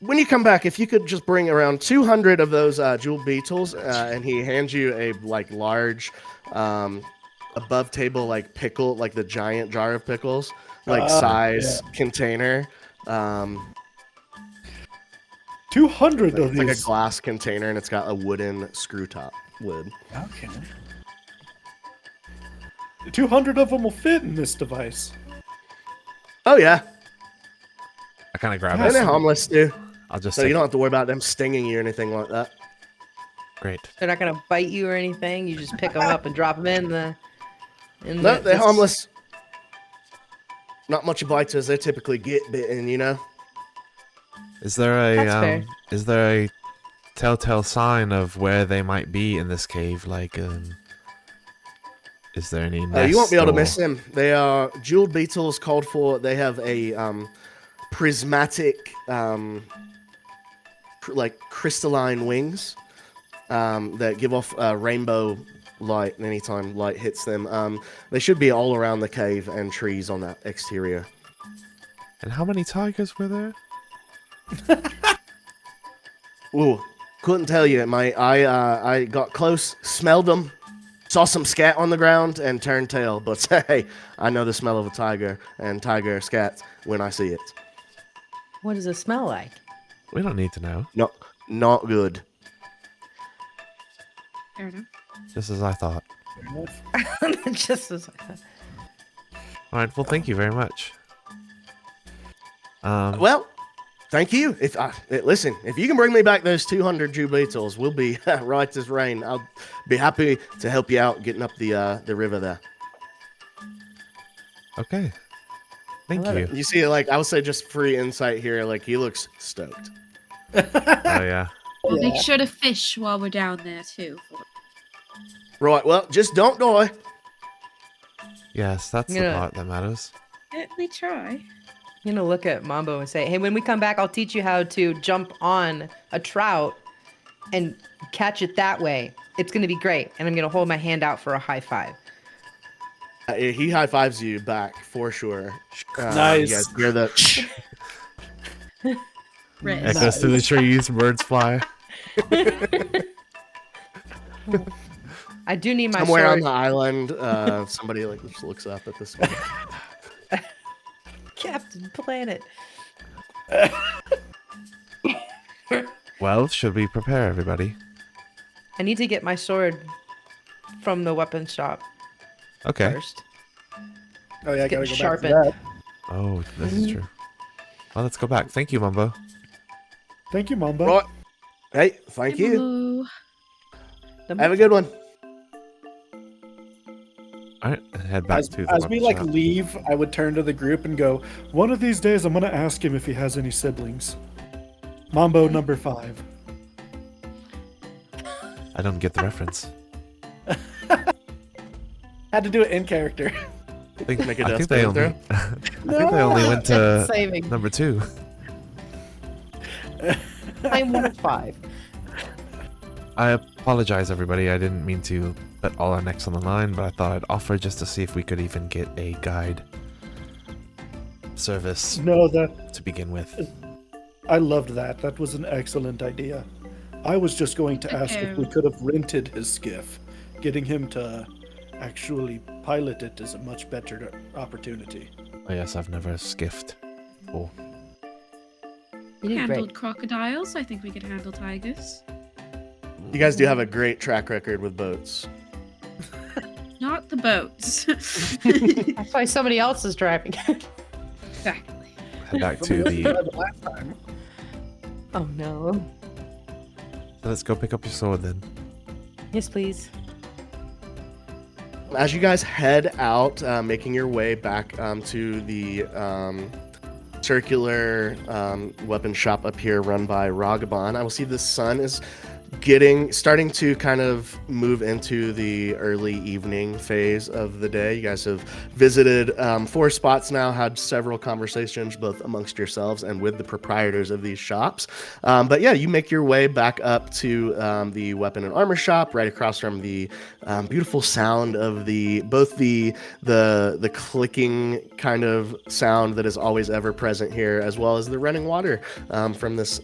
when you come back, if you could just bring around 200 of those jeweled beetles, and he hands you a like large above table like pickle, like the giant jar of pickles, like size container. 200 of It's like a these. glass container, and it's got a wooden screw top lid. Okay. 200 of them will fit in this device. Oh yeah, I kind of grab and they're it. harmless too, I'll just so take you don't have to worry about them stinging you or anything like that. Great. They're not gonna bite you or anything. You just pick them up and drop them in the. No, they're harmless. Not much biters. They typically get bitten, you know. Is there That's a fair. is there a telltale sign of where they might be in this cave? Like, is there any nest You won't be able to or- miss them. They are jeweled beetles called for. They have a prismatic, like crystalline wings that give off rainbow light anytime light hits them. They should be all around the cave and trees on that exterior. And how many tigers were there? Ooh, couldn't tell you, mate. I got close, smelled them, saw some scat on the ground, and turned tail. But hey, I know the smell of a tiger and tiger scat when I see it. What does it smell like? We don't need to know. Not good. Fair enough. Just as I thought. Just as. All right. Well, thank you very much. Well, thank you. Listen, if you can bring me back those 200 Jew beetles, we'll be right as rain. I'll be happy to help you out getting up the river there. Okay. Thank love you. it. You see, like I would say, just free insight here. Like he looks stoked. Oh yeah. We'll make sure to fish while we're down there too. Right. Well, just don't die. Yes, that's the Yeah. part that matters. Certainly try. I'm gonna look at Mambo and say, "Hey, when we come back, I'll teach you how to jump on a trout and catch it that way. It's gonna be great." And I'm gonna hold my hand out for a high five. He high fives you back for sure. Nice. You guys hear the Red. Echoes to the trees, birds fly. I do need my somewhere on sword. the island. Somebody like just looks up at this. Captain Planet. Well, should we prepare everybody? I need to get my sword from the weapon shop Okay. first. Oh yeah, I Get gotta go sharpened. back to that. Oh, this is true. Well, let's go back. Thank you, Mumbo. Thank you, Mambo. Right. Hey, thank you. Hello. Have a good one. All right, head back As, to the as we weapon like shop. leave, I would turn to the group and go, "One of these days, I'm gonna ask him if he has any siblings." Mambo number 5. I don't get the reference. Had to do it in character. I think, Make a I death think they saving only. I think they only went to Saving. number 2. I'm 1 of 5. I apologize, everybody. I didn't mean to put all our necks on the line, but I thought I'd offer just to see if we could even get a guide service No, that to begin with. I loved that. That was an excellent idea. I was just going to ask if we could have rented his skiff. Getting him to actually pilot it is a much better opportunity. Oh yes, I've never skiffed. Oh, You did Handled great. crocodiles. I think we could handle tigers. You guys do have a great track record with boats. Not the boats. That's why somebody else is driving. Exactly. head back to the. The last time. Oh no. Let's go pick up your sword then. Yes, please. As you guys head out, making your way back to the circular weapon shop up here run by Ragaban, I will see the sun is starting to kind of move into the early evening phase of the day. You guys have visited 4 spots now, had several conversations both amongst yourselves and with the proprietors of these shops. But yeah, you make your way back up to the weapon and armor shop right across from the beautiful sound of both the clicking kind of sound that is always ever present here, as well as the running water from this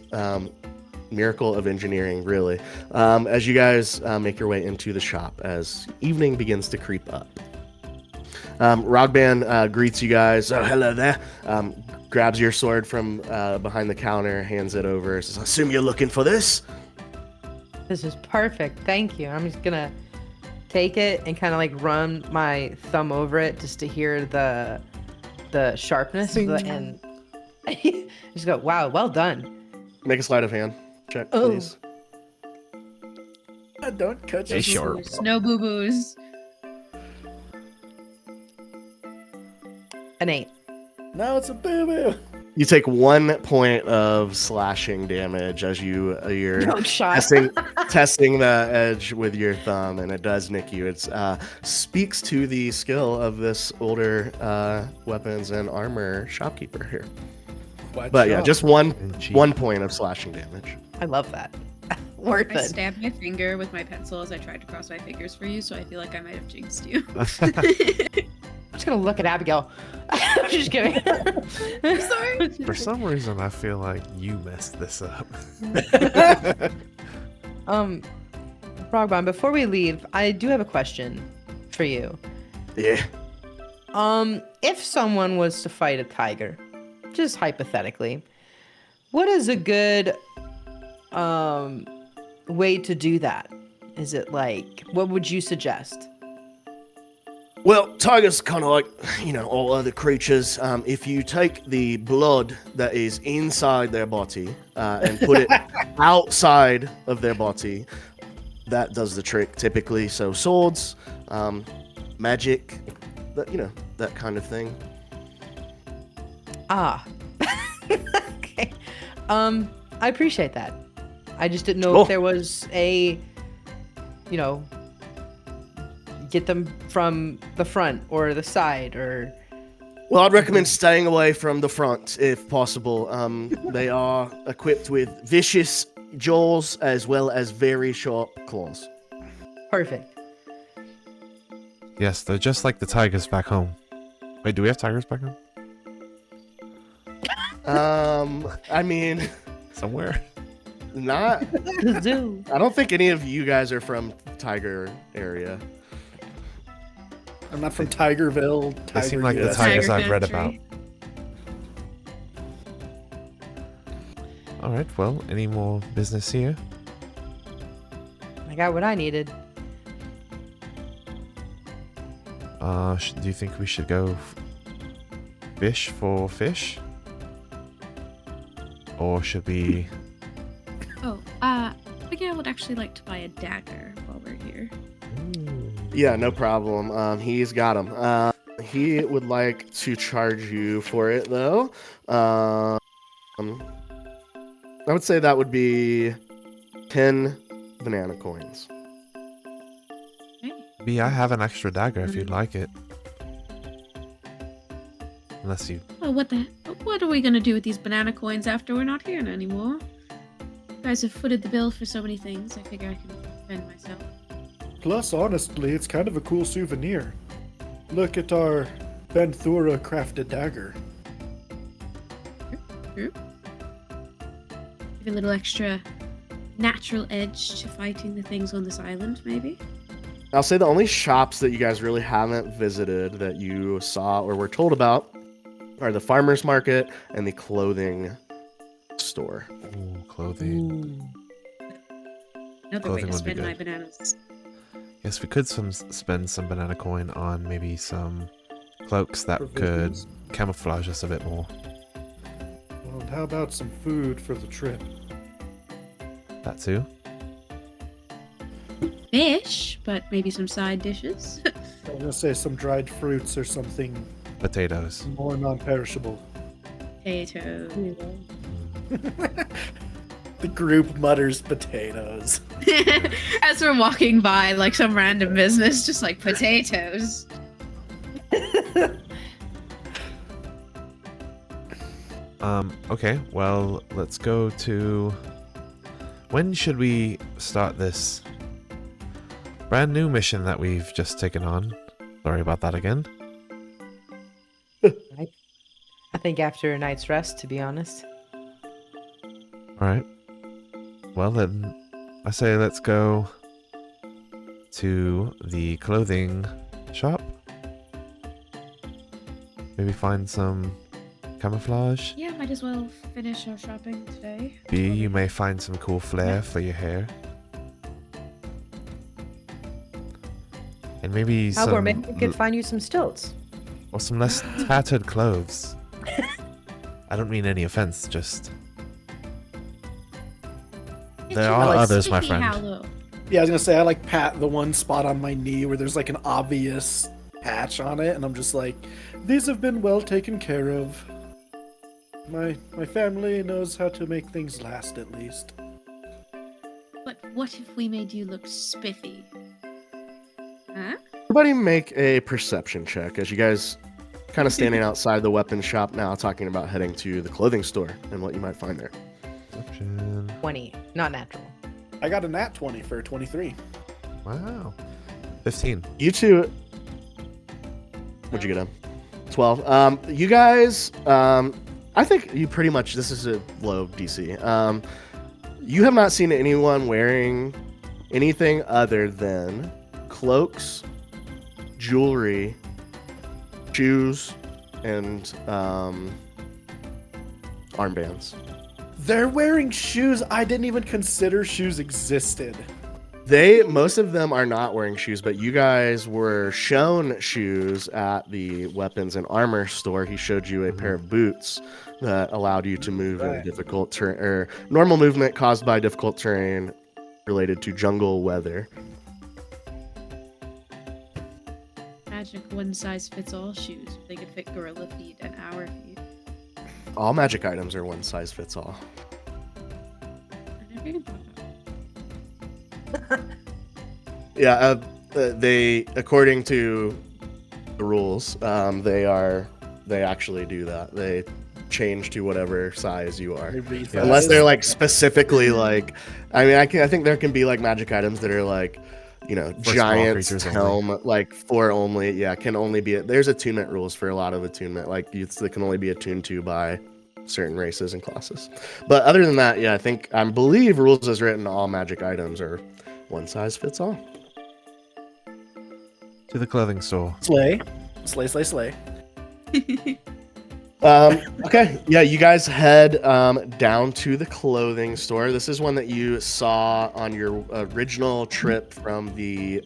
miracle of engineering, really, as you guys make your way into the shop as evening begins to creep up. Rogband greets you guys. Oh, hello there. Grabs your sword from behind the counter, hands it over, says, I assume you're looking for this? This is perfect. Thank you. I'm just gonna take it and kind of like run my thumb over it just to hear the sharpness of the, and just go, wow, well done. Make a sleight of hand check, Oh. please. Don't cut Hey, your sure. No boo boos. An 8. Now it's a boo-boo. You take 1 point of slashing damage as you're No shot. testing the edge with your thumb, and it does nick you. It speaks to the skill of this older weapons and armor shopkeeper here. But yeah, just one point of slashing damage. I love that. Worth I it. stabbed my finger with my pencil as I tried to cross my fingers for you, so I feel like I might have jinxed you. I'm just gonna look at Abigail. I'm just kidding. I'm sorry. For some reason, I feel like you messed this up. Rogbon, before we leave, I do have a question for you. Yeah. If someone was to fight a tiger, just hypothetically, what is a good way to do that? Is it like, what would you suggest? Well, tigers kind of like, all other creatures. If you take the blood that is inside their body and put it outside of their body, that does the trick typically. So swords, magic, that kind of thing. Ah. Okay. I appreciate that. I just didn't know Cool. if there was a, get them from the front or the side or. Well, I'd recommend staying away from the front if possible. They are equipped with vicious jaws as well as very sharp claws. Perfect. Yes, they're just like the tigers back home. Wait, do we have tigers back home? I mean, Somewhere? not. The zoo. I don't think any of you guys are from Tiger area. I'm not from Tigerville. They seem like the yes. tigers Tiger I've read about. country. Alright, well, any more business here? I got what I needed. Do you think we should go fish for fish? Or should we... Oh, Abigail would actually like to buy a dagger while we're here. Yeah, no problem. He's got them. He would like to charge you for it, though. I would say that would be 10 banana coins. B, I have an extra dagger if you'd like it. Unless you... Oh, what are we gonna do with these banana coins after we're not here anymore? You guys have footed the bill for so many things. I figure I can defend myself. Plus, honestly, it's kind of a cool souvenir. Look at our Benthura crafted dagger. True. Give a little extra natural edge to fighting the things on this island, maybe. I'll say the only shops that you guys really haven't visited that you saw or were told about are the farmer's market and the clothing store. Ooh, clothing. Another way Clothing to would be spend my good. bananas. Yes, we could spend some banana coin on maybe some cloaks that Provisions. could camouflage us a bit more. Well, and how about some food for the trip? That too. Fish, but maybe some side dishes. I was gonna say some dried fruits or something Potatoes. more non-perishable. Potato. The group mutters potatoes. As we're walking by, like some random business, just like potatoes. Okay, well, let's go to... When should we start this brand new mission that we've just taken on? Sorry about that again. I think after a night's rest, to be honest. Alright. Well then, I say let's go to the clothing shop. Maybe find some camouflage. Yeah, might as well finish our shopping today. B, you may find some cool flair for your hair. And maybe Or some... maybe we could find you some stilts. Or some less tattered clothes. I don't mean any offense, just... There are others, my friend. Yeah, I was gonna say I like pat the one spot on my knee where there's like an obvious patch on it, and I'm just like, these have been well taken care of. My family knows how to make things last, at least. But what if we made you look spiffy? Huh? Everybody make a perception check as you guys kind of standing outside the weapon shop now, talking about heading to the clothing store and what you might find there. Perception. 20, not natural. I got a nat 20 for a 23. Wow. 15. You two... What'd you get on? 12. You guys... I think you pretty much... This is a low DC. You have not seen anyone wearing anything other than cloaks, jewelry, shoes, and armbands. They're wearing shoes. I didn't even consider shoes existed. Most of them are not wearing shoes, but you guys were shown shoes at the weapons and armor store. He showed you a pair of boots that allowed you to move in difficult terrain, or normal movement caused by difficult terrain related to jungle weather. Magic one-size-fits-all shoes. They could fit gorilla feet and our feet. All magic items are one size fits all. I never even thought about it. Yeah, they, according to the rules, they actually do that. They change to whatever size you are, unless they're like specifically like. I mean, I think there can be like magic items that are like, you know, For giant's small creatures helm, like for only. Yeah, can only be. There's attunement rules for a lot of attunement. Like they can only be attuned to by certain races and classes. But other than that, yeah, I believe rules as written, all magic items are one size fits all. To the clothing store. Slay. Slay, slay, slay. Okay, yeah, you guys head down to the clothing store. This is one that you saw on your original trip from the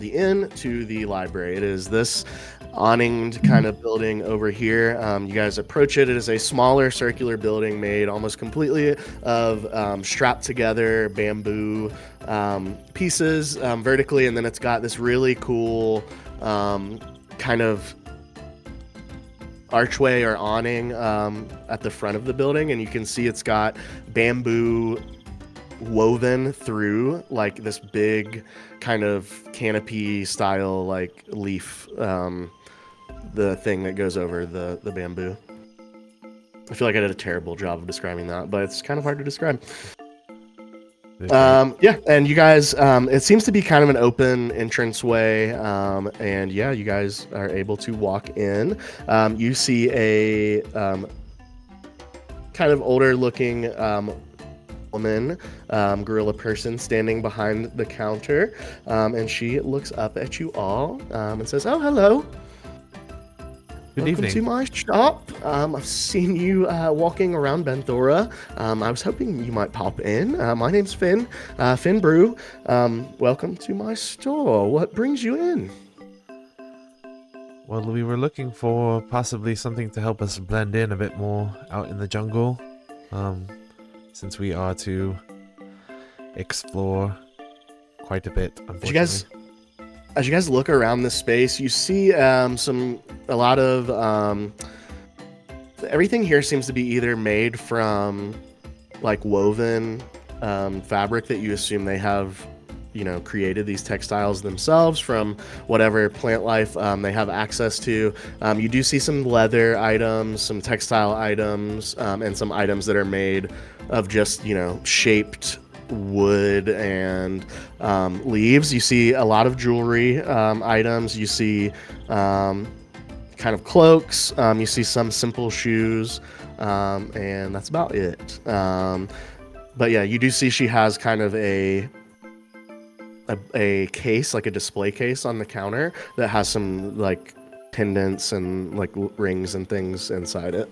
inn to the library. It is this awninged kind of building over here. You guys approach it. It is a smaller circular building made almost completely of strapped together bamboo pieces vertically, and then it's got this really cool kind of archway or awning at the front of the building, and you can see it's got bamboo woven through like this big kind of canopy style like leaf, the thing that goes over the bamboo. I feel like I did a terrible job of describing that, but it's kind of hard to describe. Yeah, and you guys, it seems to be kind of an open entranceway, and yeah, you guys are able to walk in. You see a kind of older looking woman, gorilla person standing behind the counter, and she looks up at you all and says, "Oh, hello. Good Welcome evening. to my shop. I've seen you walking around Benthora. I was hoping you might pop in. My name's Finn, Finn Brew. Welcome to my store. What brings you in?" Well, we were looking for possibly something to help us blend in a bit more out in the jungle, since we are to explore quite a bit, unfortunately. As you guys look around this space, you see a lot of everything here seems to be either made from like woven fabric that you assume they have, created these textiles themselves from whatever plant life they have access to. You do see some leather items, some textile items, and some items that are made of just, shaped wood and leaves. You see a lot of jewelry items. You see kind of cloaks. You see some simple shoes, and that's about it. But yeah, you do see she has kind of a case, like a display case on the counter that has some like pendants and like rings and things inside it.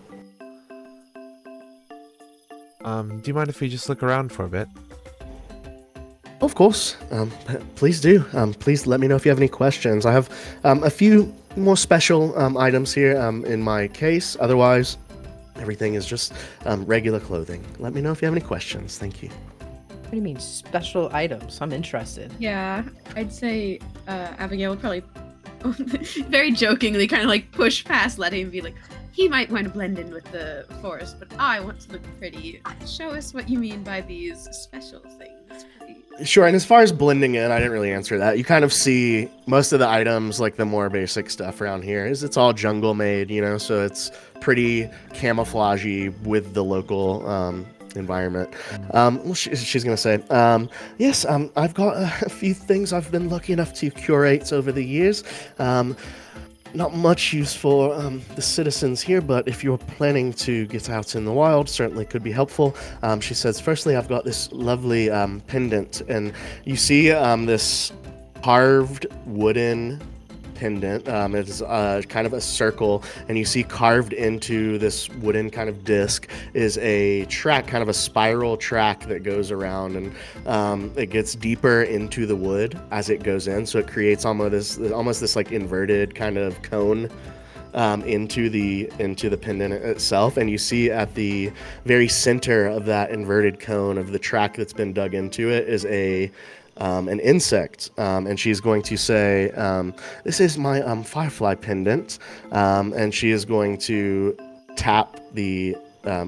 Do you mind if we just look around for a bit? Of course. Please do. Please let me know if you have any questions. I have a few more special items here in my case. Otherwise, everything is just regular clothing. Let me know if you have any questions. Thank you. What do you mean special items? I'm interested. Yeah, I'd say Abigail would probably very jokingly kind of like push past Letty and be like, he might want to blend in with the forest, but I want to look pretty. Show us what you mean by these special things, please. Sure, and as far as blending in, I didn't really answer that. You kind of see most of the items, like the more basic stuff around here, is it's all jungle made, so it's pretty camouflagey with the local environment. Well, she's gonna say, yes, I've got a few things I've been lucky enough to curate over the years. Not much use for the citizens here, but if you're planning to get out in the wild, certainly could be helpful. She says, firstly, I've got this lovely pendant, and you see this carved wooden pendant. It's kind of a circle, and you see carved into this wooden kind of disc is a track, kind of a spiral track that goes around, and it gets deeper into the wood as it goes in, so it creates almost this like inverted kind of cone into the pendant itself. And you see at the very center of that inverted cone of the track that's been dug into it is an insect, and she's going to say, this is my firefly pendant, and she is going to tap the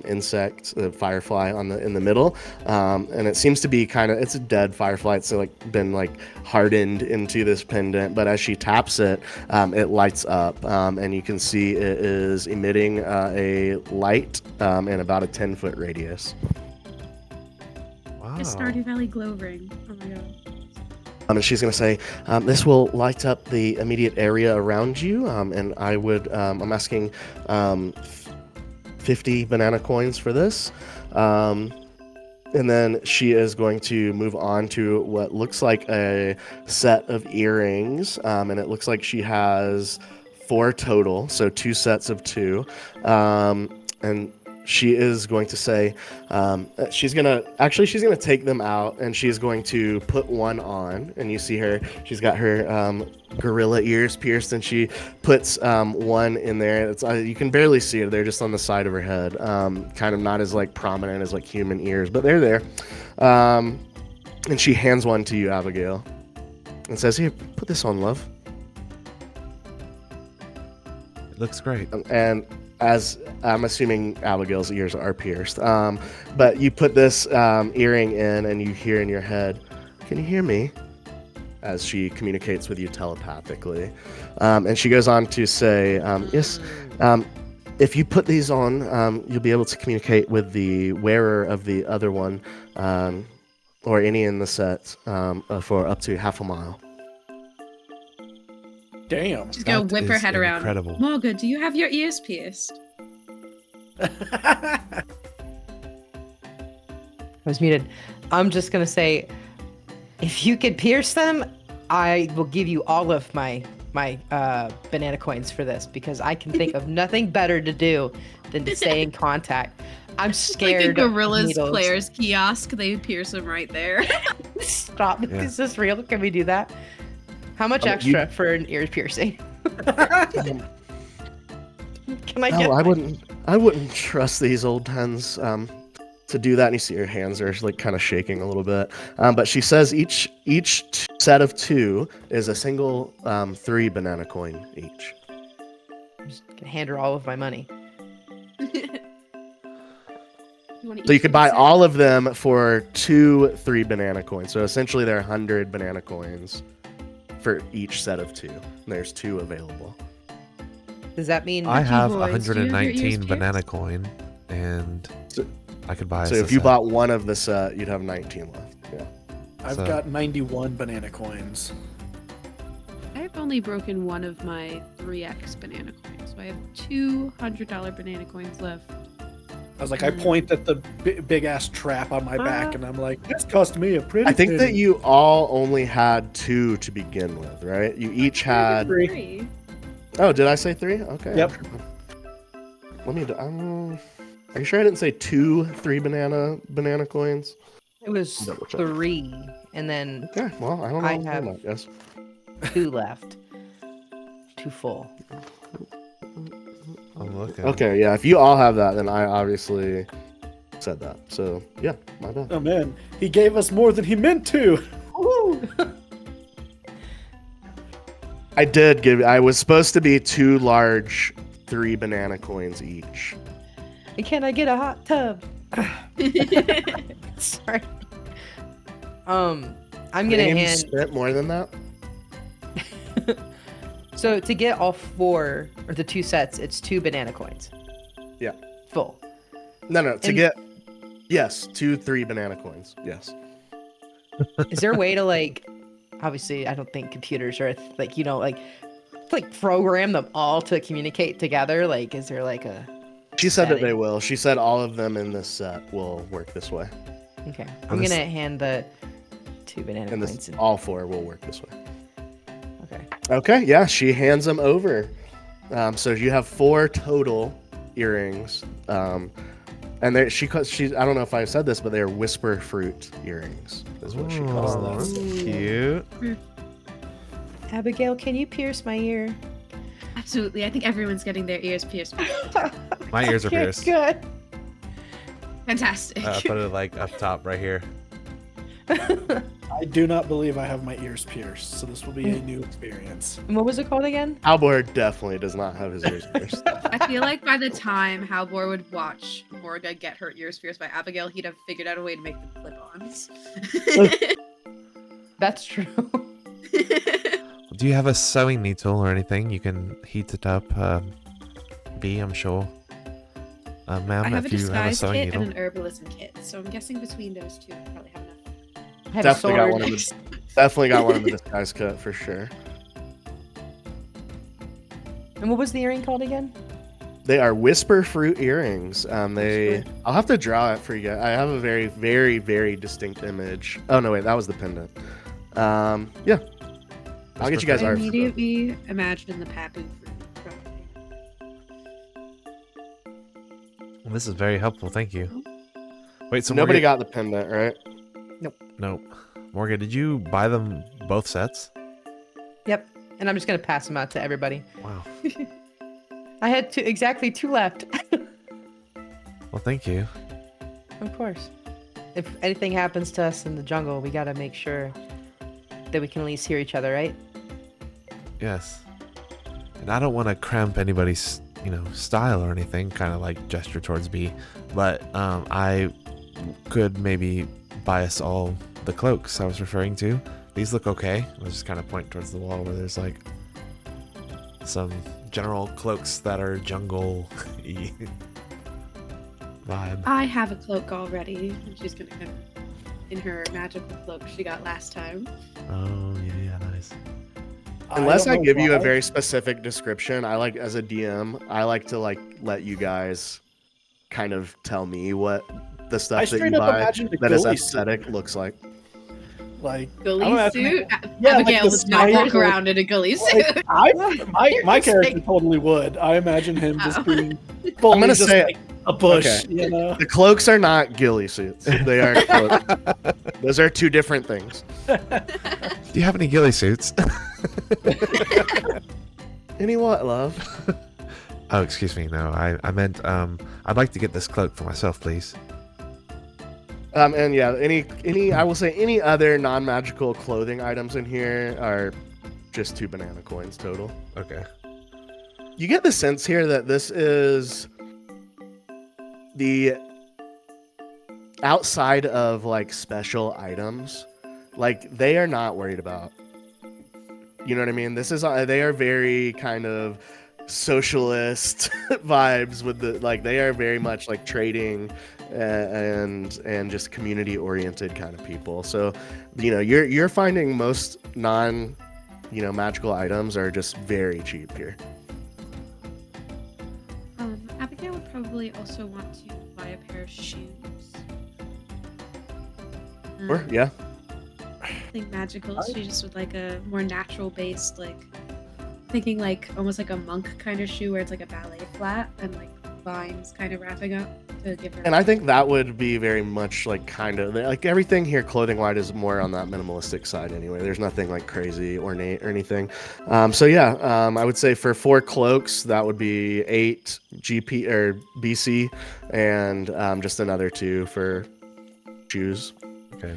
insect, the firefly in the middle, and it seems to be it's a dead firefly. It's like been like hardened into this pendant, but as she taps it, it lights up, and you can see it is emitting a light in about a 10-foot radius. Wow. A Stardew Valley glow ring. Oh my god. And she's going to say, this will light up the immediate area around you, and I'm asking 50 banana coins for this. And then she is going to move on to what looks like a set of earrings, and it looks like she has 4 total, so 2 sets of 2. And she is going to say, she's gonna take them out, and she's going to put one on, and you see her, she's got her gorilla ears pierced, and she puts one in there. It's you can barely see it, they're just on the side of her head, kind of not as like prominent as like human ears, but they're there. And she hands one to you, Abigail, and says, here, put this on, love. It looks great. And as I'm assuming Abigail's ears are pierced, but you put this earring in, and you hear in your head, can you hear me? As she communicates with you telepathically. And she goes on to say, yes, if you put these on, you'll be able to communicate with the wearer of the other one, or any in the set, for up to half a mile. Damn. She's gonna That whip her is head around. incredible. Morga, do you have your ears pierced? was muted. I'm just gonna say, if you could pierce them, I will give you all of my banana coins for this because I can think of nothing better to do than to stay in contact. I'm scared. Like a of Gorillas needles. players kiosk, they pierce them right there. Stop! Yeah. Is this real? Can we do that? How much You- extra for an ear piercing? Can I get? No, I wouldn't trust these old hens to do that. And you see her hands are like kind of shaking a little bit. But she says each set of 2 is a single 3 banana coin each. I'm just gonna hand her all of my money. So you could buy all of them for 2 3 banana coins. So essentially, there are 100 banana coins for each set of 2. And there's 2 available. Does that mean I have boys, do you have your ears 119 pierced? banana coin, and So- I could buy. So us a if you set. bought one of the set, you'd have 19 left. Yeah. I've So- got 91 banana coins. I've only broken one of my 3x banana coins, so I have $200 banana coins left. I was like, I point at the big ass trap on my back, and I'm like, this cost me a pretty. I think that penny." you all only had 2 to begin with, right? You each had. Three. Oh, did I say 3? Okay. Yep. Let me. Are you sure I didn't say 2 3 banana coins? it was Double check. 3, and then Okay. Well, I don't know. I what have- that is. 2 left? 2 full. I'm looking. Okay. Yeah. If you all have that, then I obviously said that. So yeah, my bad. Oh man, he gave us more than he meant to. I did give. I was supposed to be 2 large 3 banana coins each. And can I get a hot tub? Sorry. I'm gonna James hand. spent more than that. So to get all 4 or the 2 sets, it's 2 banana coins. Yeah. Full. No, to And- get. Yes, 2 3 banana coins. Yes. Is there a way to like? Obviously, I don't think computers are like program them all to communicate together. Like, is there like a? She said that they setting? will. She said all of them in this set will work this way, Okay, I'm this- gonna hand the 2 banana and coins. all 4 will work this way. Okay. Okay, yeah, she hands them over. So you have 4 total earrings. And she I don't know if I said this, but they're whisper fruit earrings. Is what she calls Oh, them. that's cute. Abigail, can you pierce my ear? Absolutely. I think everyone's getting their ears pierced. My ears are Okay, pierced. Good. Fantastic. I put it like up top right here. I do not believe I have my ears pierced, so this will be a new experience. And what was it called again? Halbord definitely does not have his ears pierced. I feel like by the time Halbor would watch Morga get her ears pierced by Abigail, he'd have figured out a way to make them clip-ons. That's true. Do you have a sewing needle or anything? You can heat it up. B, I'm sure. I Ma'am, have a if you have a disguise sewing kit needle. and an herbalism kit, so I'm guessing between those two, I probably have enough. I have Definitely a got sword. one of the definitely got one of the disguise cut for sure. And what was the earring called again? They are whisper fruit earrings. I'll have to draw it for you guys. I have a very, very, very distinct image. Oh no, wait, that was the pendant. Yeah, I'll get you guys I art. for them. immediately imagined the Papu fruit. Well, this is very helpful. Thank you. Wait, so Nobody Morgan, got the pendant, right? Nope. Morgan, did you buy them both sets? Yep. And I'm just gonna pass them out to everybody. Wow. I had exactly 2 left. Well, thank you. Of course. If anything happens to us in the jungle, we gotta make sure that we can at least hear each other, right? Yes. And I don't want to cramp anybody's, style or anything, kind of like gesture towards B, but I could maybe buy us all the cloaks I was referring to. These look okay. I'll just kind of point towards the wall where there's like some general cloaks that are jungle-y vibe. I have a cloak already, and she's gonna come in her magical cloak she got last time. Oh, yeah, nice. Unless don't I know give you a why. very specific description, as a DM, I like to let you guys kind of tell me what the stuff that straight you up buy imagined a that is ghillie suit. aesthetic looks like. Like Ghillie I'm imagining- suit? Yeah, like Abigail the would not walk sniper- around in a ghillie suit. Like, my character totally would. I imagine him just Oh. being fully gonna just say- like a bush, okay. you know. The cloaks are not ghillie suits. They are cloaks. Those are two different things. Do you have any ghillie suits? Any what, love? Oh, excuse me. No, I meant I'd like to get this cloak for myself, please. And yeah, any I will say any other non-magical clothing items in here are just 2 banana coins total. Okay. You get the sense here that this is the outside of like special items, like they are not worried about. You know what I mean? This is they are very kind of socialist vibes with the like they are very much like trading and just community oriented kind of people. So, you know, you're finding most magical items are just very cheap here. Abigail would probably also want to buy a pair of shoes. Or yeah. Something magical. She just would like a more natural based, like thinking like almost like a monk kind of shoe where it's like a ballet flat and like vines kind of wrapping up to give her. And I think that would be very much like kind of like everything here clothing wise is more on that minimalistic side anyway. There's nothing like crazy ornate or anything. I would say for 4 cloaks that would be 8 GP or BC and just another 2 for shoes. Okay.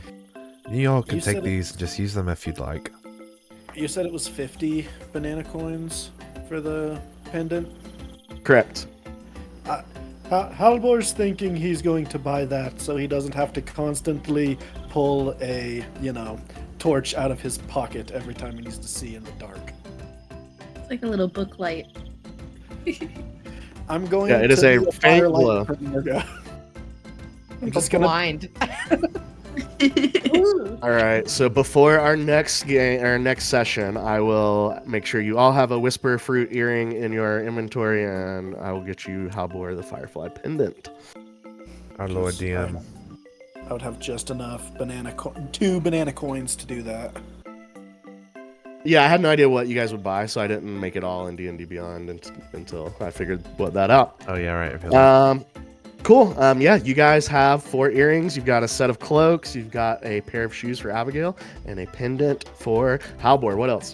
You all can You said take these and just use them if you'd like. You said it was 50 banana coins for the pendant. Correct. Halbor's thinking he's going to buy that so he doesn't have to constantly pull a, torch out of his pocket every time he needs to see in the dark. It's like a little book light. I'm going Yeah, it is to a be faint firelight glow. for Morga. I'm Go just gonna blind. All right. So before our next session, I will make sure you all have a whisper fruit earring in your inventory, and I will get you Halbor the Firefly pendant. Our Lord Just, DM. I would have just enough 2 banana coins to do that. Yeah, I had no idea what you guys would buy, so I didn't make it all in D&D Beyond until I figured that out. Oh yeah, right. I feel like- Cool. Yeah, you guys have 4 earrings. You've got a set of cloaks. You've got a pair of shoes for Abigail and a pendant for Halbor. What else?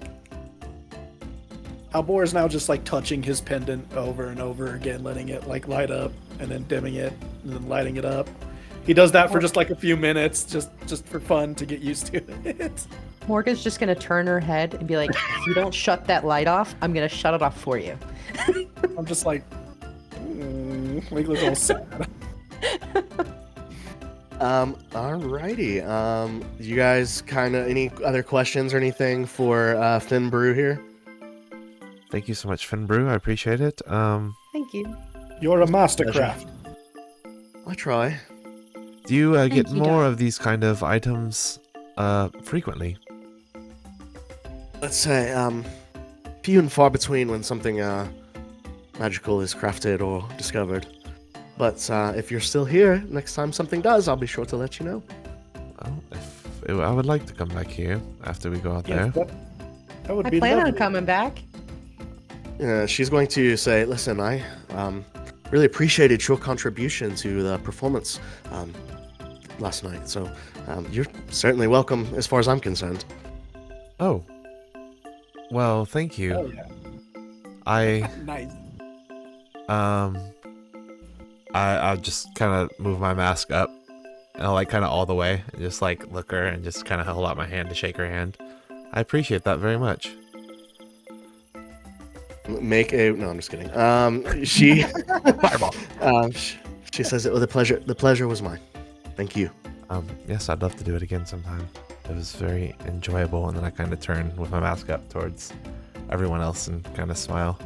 Halbor is now just like touching his pendant over and over again, letting it like light up and then dimming it and then lighting it up. He does that for just like a few minutes, just for fun to get used to it. Morgan's just gonna turn her head and be like, if you don't shut that light off, I'm gonna shut it off for you. I'm just like, make look all sad. Alrighty. You guys kind of any other questions or anything for Finn Brew here? Thank you so much, Finn Brew. I appreciate it. Thank you. You're a mastercraft. I try. Do you get you, more guys. of these kind of items frequently? Let's say few and far between when something magical is crafted or discovered. But if you're still here, next time something does, I'll be sure to let you know. Well, I would like to come back here after we go out Yes, there. that would I be plan on lovely. coming back. She's going to say, listen, I really appreciated your contribution to the performance last night. So you're certainly welcome as far as I'm concerned. Oh. Well, thank you. Oh, yeah. I Nice. I'll just kind of move my mask up, and like kind of all the way, and just like look her and just kind of hold out my hand to shake her hand. I appreciate that very much. No, I'm just kidding. She Fireball. she says it with a pleasure. The pleasure was mine. Thank you. Yes, I'd love to do it again sometime. It was very enjoyable, and then I kind of turn with my mask up towards everyone else and kind of smile.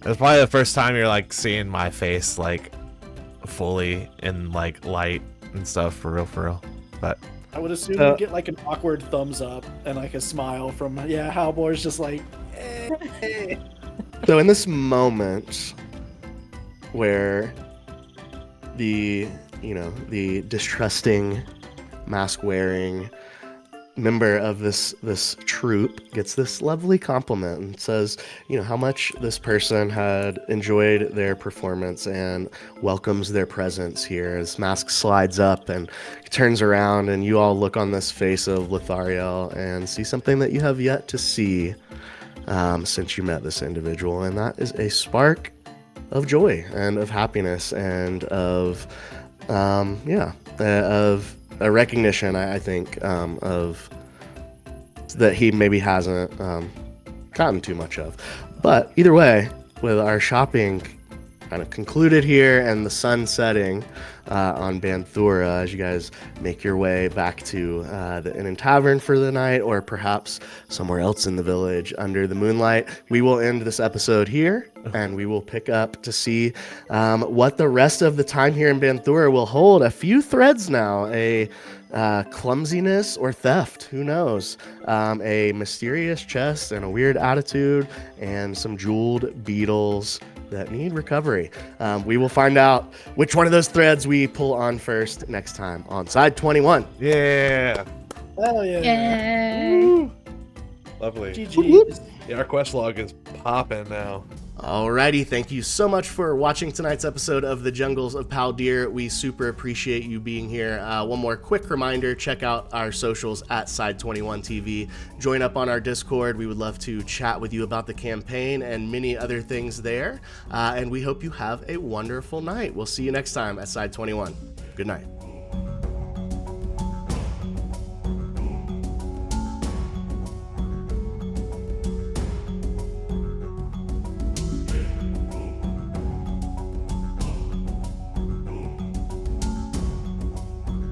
It's probably the first time you're like seeing my face like fully in like light and stuff for real. But I would assume you get like an awkward thumbs up and like a smile from Halbor's just like So in this moment where the the distrusting, mask-wearing member of this troupe gets this lovely compliment and says, how much this person had enjoyed their performance and welcomes their presence here. His mask slides up and he turns around, and you all look on this face of Lithariel and see something that you have yet to see since you met this individual, and that is a spark of joy and of happiness and of a recognition, I think, of that he maybe hasn't gotten too much of. But either way, with our shopping kind of concluded here and the sun setting on Banthura, as you guys make your way back to the Inn and Tavern for the night, or perhaps somewhere else in the village under the moonlight, we will end this episode here, and we will pick up to see what the rest of the time here in Banthura will hold. A few threads now, a clumsiness or theft, who knows, a mysterious chest and a weird attitude, and some jeweled beetles that need recovery. We will find out which one of those threads we pull on first next time on Side 21. Yeah. Oh yeah. Yay. Lovely. GG's. Yeah, our quest log is popping now. Alrighty, thank you so much for watching tonight's episode of The Jungles of Paldir. We super appreciate you being here. One more quick reminder, check out our socials at Side21TV. Join up on our Discord. We would love to chat with you about the campaign and many other things there. And we hope you have a wonderful night. We'll see you next time at Side 21. Good night.